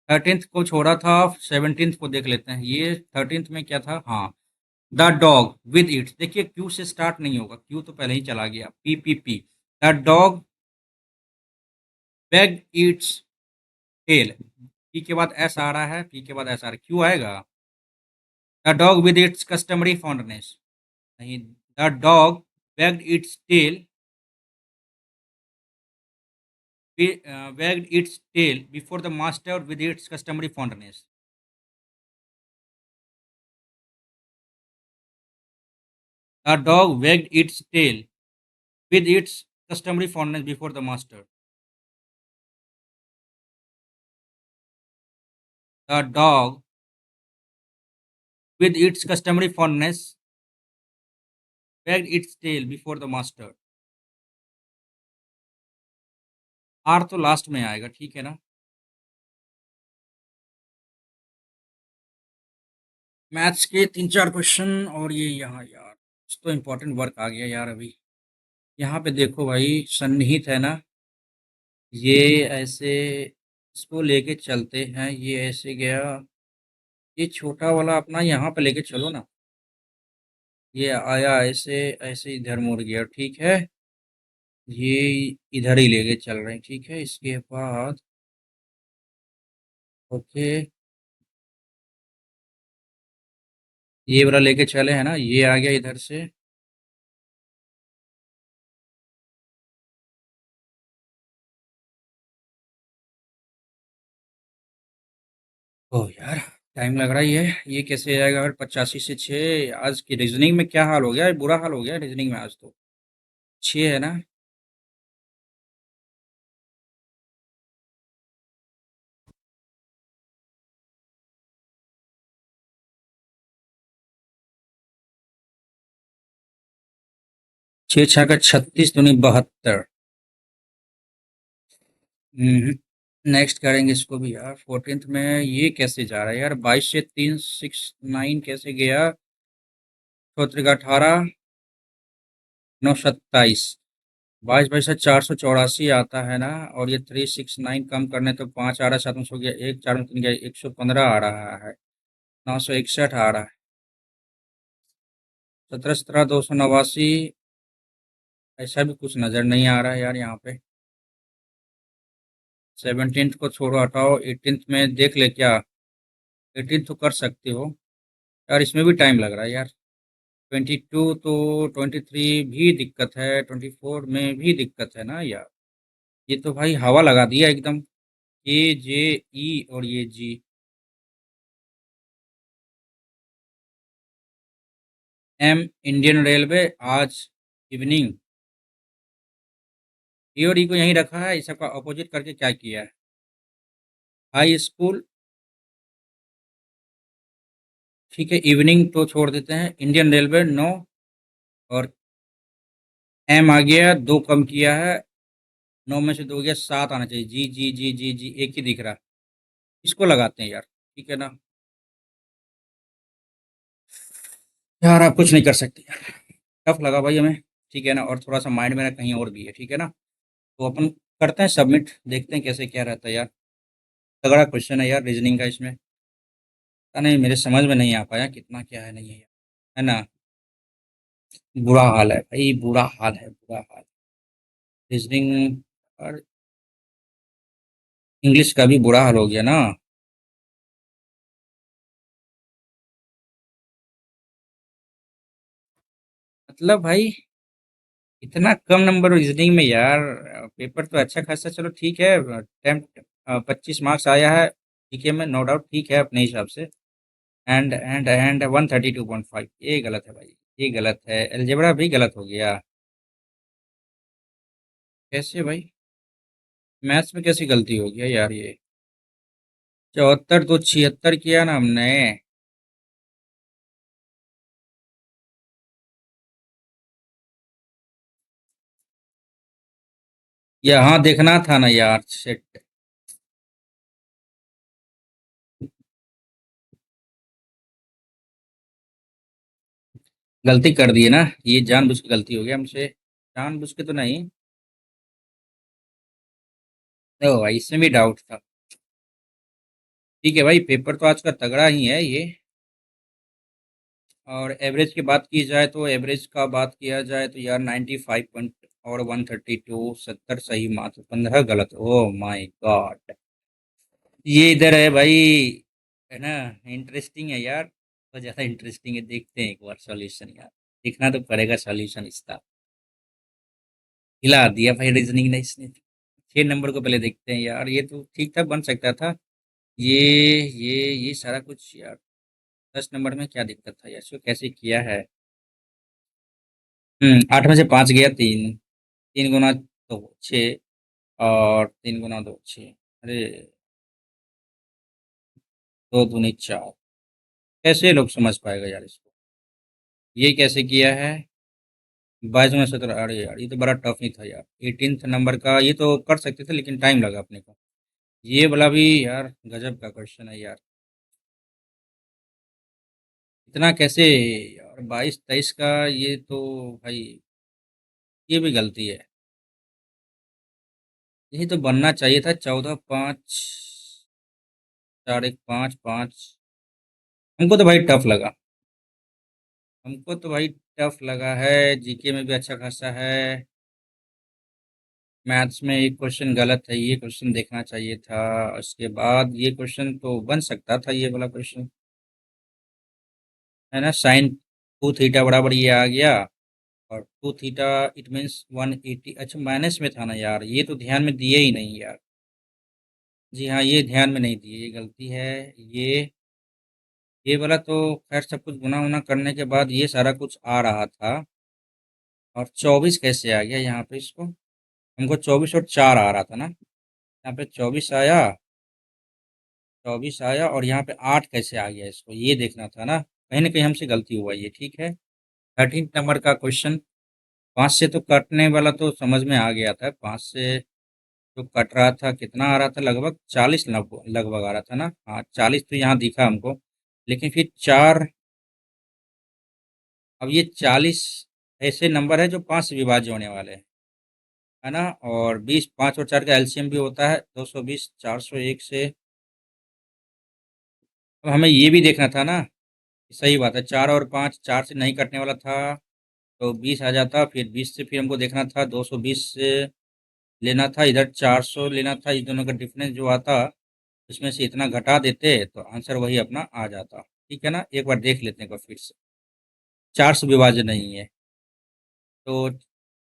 13th को छोड़ा था, 17th को देख लेते हैं। ये 13th में क्या था, हाँ, द डॉग विद इट्स। देखिए क्यू से स्टार्ट नहीं होगा, क्यू तो पहले ही चला गया। P P P, the dog bag its tail. P के बाद एस आ रहा है, पी के बाद एस आ रहा है, क्यू आएगा। The dog with its customary fondness, नहीं, the dog wagged its tail, wagged its tail before the master with its customary fondness. A dog wagged its tail with its customary fondness before the master. A dog with its customary fondness wagged its tail before the master. R तो last में आएगा, ठीक है ना? Maths के 3-4 question और ये यहाँ यार, कुछ तो इम्पोर्टेंट वर्क आ गया यार अभी। यहाँ पे देखो भाई, सन्निहित है ना, ये ऐसे इसको लेके चलते हैं, ये ऐसे गया, ये छोटा वाला अपना यहाँ पे लेके चलो ना, ये आया ऐसे, ऐसे इधर मुड़ गया, ठीक है, ये इधर ही लेके चल रहे हैं, ठीक है, इसके बाद ओके, ये वाला लेके चले हैं ना, ये आ गया इधर से, ओह यार टाइम लग रहा ही है, ये कैसे आएगा अगर 85 से 6? आज की रीजनिंग में क्या हाल हो गया, बुरा हाल हो गया रीजनिंग में आज तो। 6 है ना? 6 6 का 36 दूनी 72। नेक्स्ट करेंगे इसको भी यार। 14th में ये कैसे जा रहा है यार, 22 से 3 6 9 कैसे गया, 18 9 27, 22 से 484 आता है ना, और ये 369 कम करने तो 5 आ रहा है, 7 में सो गया, 1 4 में 3 गया, 115 आ रहा है, 961 आ रहा है, 17 289, ऐसा भी कुछ नजर नहीं आ रहा है यार यहाँ पे। 17th को छोड़ो हटाओ, 18th में देख ले क्या, 18th तो कर सकते हो यार, इसमें भी टाइम लग रहा है यार। 22 तो 23 भी दिक्कत है, 24 में भी दिक्कत है ना यार, ये तो भाई हवा लगा दिया एकदम। ए जे ई और ये जी, एम इंडियन रेलवे आज इवनिंग, ई और ई को यहीं रखा है, इस सबका अपोजिट करके क्या किया है, हाई स्कूल, ठीक है, इवनिंग तो छोड़ देते हैं, इंडियन रेलवे 9, और एम आ गया, 2 कम किया है, 9 में से 2 गया, 7 आना चाहिए, जी जी जी जी जी, एक ही दिख रहा है, इसको लगाते हैं यार, ठीक है ना? यार आप कुछ नहीं कर सकते यार, टफ लगा भाई हमें, ठीक है ना, और थोड़ा सा माइंड मेरा कहीं और भी है, ठीक है ना, तो अपन करते हैं सबमिट, देखते हैं कैसे क्या रहता है यार। तगड़ा क्वेश्चन है यार रीजनिंग का इसमें, पता नहीं मेरे समझ में नहीं आ पाया कितना क्या है नहीं है, है ना? बुरा हाल है भाई, बुरा हाल है, बुरा हाल। रीजनिंग और इंग्लिश का भी बुरा हाल हो गया ना। मतलब भाई इतना कम नंबर रीजनिंग में यार, पेपर तो अच्छा खासा, चलो ठीक है, अटेम्प्ट 25 मार्क्स आया है, ठीक है, मैं नो डाउट ठीक है अपने हिसाब से, एंड 132.5, ये गलत है भाई, ये गलत है, अलजेब्रा भी गलत हो गया, कैसे भाई, मैथ्स में कैसी गलती हो गया यार ये, 74 तो 76 किया ना हमने, यहाँ देखना था ना यार, शिट, गलती कर दी है ना, ये जानबूझ के गलती हो गया हमसे, जानबूझ के तो नहीं, ओ भाई इसमें भी डाउट था, ठीक है भाई, पेपर तो आज का तगड़ा ही है ये, और एवरेज की बात की जाए तो एवरेज का बात किया जाए तो यार 95 पॉइंट और 132, 70 सही, मात्र 15 गलत, ओ माय गॉड, ये इधर है भाई, है ना? इंटरेस्टिंग है यार, बहुत ज़्यादा इंटरेस्टिंग है, देखते हैं एक बार सॉल्यूशन यार, देखना तो पड़ेगा सॉल्यूशन इसका। हिला दिया भाई रीजनिंग ने इसने। 6 नंबर को पहले देखते हैं यार, ये तो ठीक ठाक बन सकता था। ये ये सारा कुछ यार। 10 नंबर में क्या दिक्कत था यार, इसको कैसे किया है। 8 में से 5 गया, 3। 3 गुना 2 6, और 3 गुना 2 6। अरे, 2 दूनी 4। कैसे लोग समझ पाएगा यार इसको। ये कैसे किया है। 22 में 17, अरे यार ये तो बड़ा टफ ही था यार। 18th नंबर का ये तो कर सकते थे, लेकिन टाइम लगा अपने को। ये वाला भी यार गजब का क्वेश्चन है यार। इतना कैसे यार, 22 23 का ये तो भाई, ये भी गलती है। यही तो बनना चाहिए था, 14 5 4 1 5 5। हमको तो भाई टफ लगा। हमको तो भाई टफ लगा है। जीके में भी अच्छा खासा है। मैथ्स में एक क्वेश्चन गलत है, ये क्वेश्चन देखना चाहिए था। उसके बाद ये क्वेश्चन तो बन सकता था, ये वाला क्वेश्चन है ना। साइन 2 थीटा बराबर ये आ गया। और 2 थीटा इट मीन्स 180। अच्छा, माइनस में था ना यार, ये तो ध्यान में दिए ही नहीं यार। जी हाँ, ये ध्यान में नहीं दिए, ये गलती है। ये वाला तो खैर सब कुछ गुना वुना करने के बाद ये सारा कुछ आ रहा था। और 24 कैसे आ गया यहाँ पे इसको। हमको 24 और 4 आ रहा था ना। यहाँ पे 24 आया और यहाँ पे 8 कैसे आ गया इसको, ये देखना था ना। कहीं ना कहीं हमसे गलती हुआ, ये ठीक है। 13 नंबर का क्वेश्चन। 5 से तो कटने वाला तो समझ में आ गया था। 5 से जो कट रहा था, कितना आ रहा था, लगभग 40 लगभग आ रहा था ना। हाँ, 40 तो यहाँ दिखा हमको। लेकिन फिर 4। अब ये 40 ऐसे नंबर है जो 5 से विभाज्य होने वाले हैं, है ना। और 20, 5 और 4 का एलसीएम भी होता है 220, 401 से। अब हमें ये भी देखना था ना। सही बात है, 4 और 5, 4 से नहीं कटने वाला था। तो 20 आ जाता, फिर 20 से फिर हमको देखना था 220 से लेना था, इधर 400 लेना था। इस दोनों का डिफरेंस जो आता, इसमें से इतना घटा देते तो आंसर वही अपना आ जाता। ठीक है ना, एक बार देख लेते हैं एक बार फिर से। 4 से विभाज्य नहीं है तो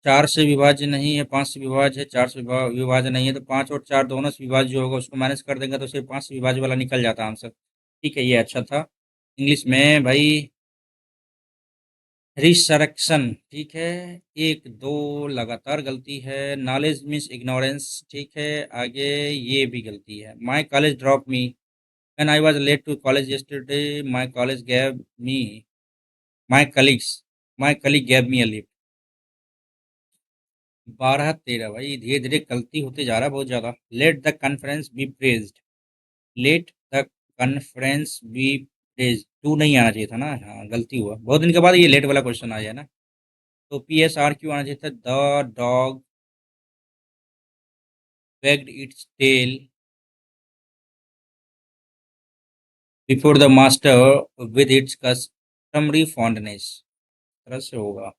4 से विभाज्य नहीं है, 5 से विभाज्य है, 4 से विभाज्य नहीं है, तो 5 और 4 दोनों से विभाज्य होगा, उसको माइनस कर देंगे तो सिर्फ 5 से विभाज्य वाला निकल जाता आंसर। ठीक है, ये अच्छा था। इंग्लिश में भाई रिसरेक्शन, ठीक है। 1 2 लगातार गलती है। नॉलेज मीन्स इग्नोरेंस, ठीक है। आगे ये भी गलती है। My college drop me when I was late to college yesterday. My college gave me my colleagues my colleague gave me a lift. 12 13 भाई, धीरे धीरे गलती होते जा रहा है बहुत ज्यादा। Let the conference be praised. Let the conference be praised, to नहीं आना चाहिए था ना। हाँ, गलती हुआ, बहुत दिन के बाद ये लेट वाला क्वेश्चन आया है ना। तो PSR क्यों आना चाहिए था। The dog wagged its tail before the master with its customary fondness। तरह से होगा।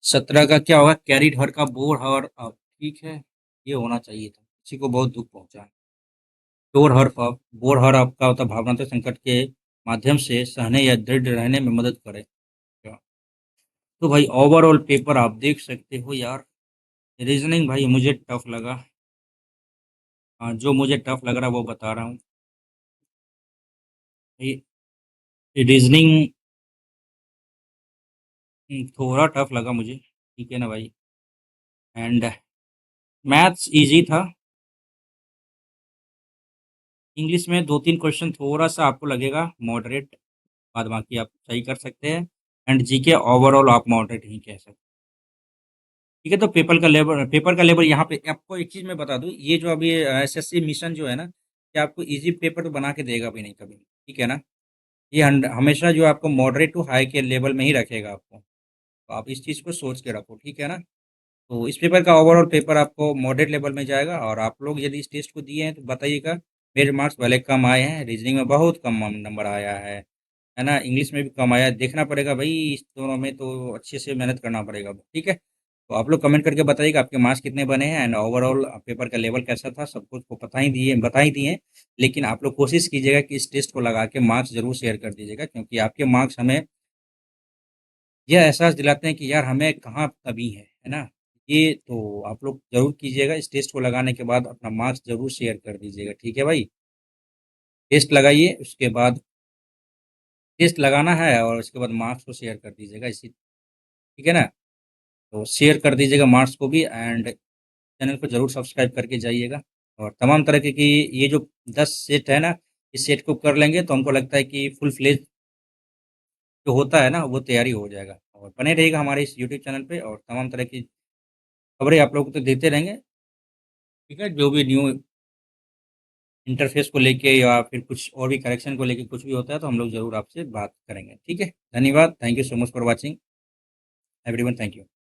17 का क्या होगा। कैरिड हर का बोर हर अप, ठीक है। ये होना चाहिए था, किसी को बहुत दुख पहुंचा। Bore her up, bore her up का होता भावनात्मक संकट के माध्यम से सहने या दृढ़ रहने में मदद करे। तो भाई ओवरऑल पेपर आप देख सकते हो यार। रीजनिंग भाई मुझे टफ लगा। हाँ, जो मुझे टफ लग रहा है वो बता रहा हूँ। रीजनिंग थोड़ा टफ लगा मुझे, ठीक है ना भाई। एंड मैथ्स इजी था। इंग्लिश में 2 3 क्वेश्चन थोड़ा सा आपको लगेगा मॉडरेट, बाद बाकी आप सही कर सकते हैं। एंड जीके ओवरऑल आप मॉडरेट ही कह सकते हैं। ठीक है, तो पेपर का लेवल यहाँ पे आपको एक चीज़ मैं बता दूँ, ये जो अभी SSC मिशन जो है ना, ये आपको इजी पेपर तो बना के देगा भी नहीं कभी। ठीक है ना। ये हमेशा जो आपको मॉडरेट टू हाई के लेवल में ही रखेगा आपको। तो आप इस चीज़ को सोच के रखो, ठीक है ना। तो इस पेपर का ओवरऑल पेपर आपको मॉडरेट लेवल में जाएगा। और आप लोग यदि इस टेस्ट को दिए हैं तो बताइएगा। मेरे मार्क्स भले कम आए हैं, रीजनिंग में बहुत कम नंबर आया है ना। इंग्लिश में भी कम आया है। देखना पड़ेगा भाई, इस दोनों में तो अच्छे से मेहनत करना पड़ेगा, ठीक है। तो आप लोग कमेंट करके बताइएगा आपके मार्क्स कितने बने हैं एंड ओवरऑल पेपर का लेवल कैसा था। सब कुछ को बता ही दिए। लेकिन आप लोग कोशिश कीजिएगा कि इस टेस्ट को लगा के मार्क्स जरूर शेयर कर दीजिएगा, क्योंकि आपके मार्क्स हमें यह एहसास दिलाते हैं कि यार हमें कहाँ कमी है। है ना? ये तो आप लोग ज़रूर कीजिएगा। इस टेस्ट को लगाने के बाद अपना मार्क्स ज़रूर शेयर कर दीजिएगा, ठीक है भाई? टेस्ट लगाइए, उसके बाद टेस्ट लगाना है और उसके बाद मार्क्स को शेयर कर दीजिएगा इसी, ठीक है ना? तो शेयर कर दीजिएगा मार्क्स को भी, एंड चैनल को ज़रूर सब्सक्राइब करके जाइएगा। और तमाम तरह के की ये जो 10 सेट है ना, इस सेट को कर लेंगे तो हमको लगता है कि फुल फ्लेज जो होता है ना, वो तैयारी हो जाएगा। और बने रहिएगा हमारे इस यूट्यूब चैनल पे, और तमाम तरह की खबरें आप लोगों को तो देते रहेंगे, ठीक है? जो भी न्यू इंटरफ़ेस को लेके या फिर कुछ और भी करेक्शन को लेके कुछ भी होता है, तो हम लोग ज़रूर आपसे बात करेंगे, ठीक है? धन्यवाद। Thank you so much for watching everyone, thank you.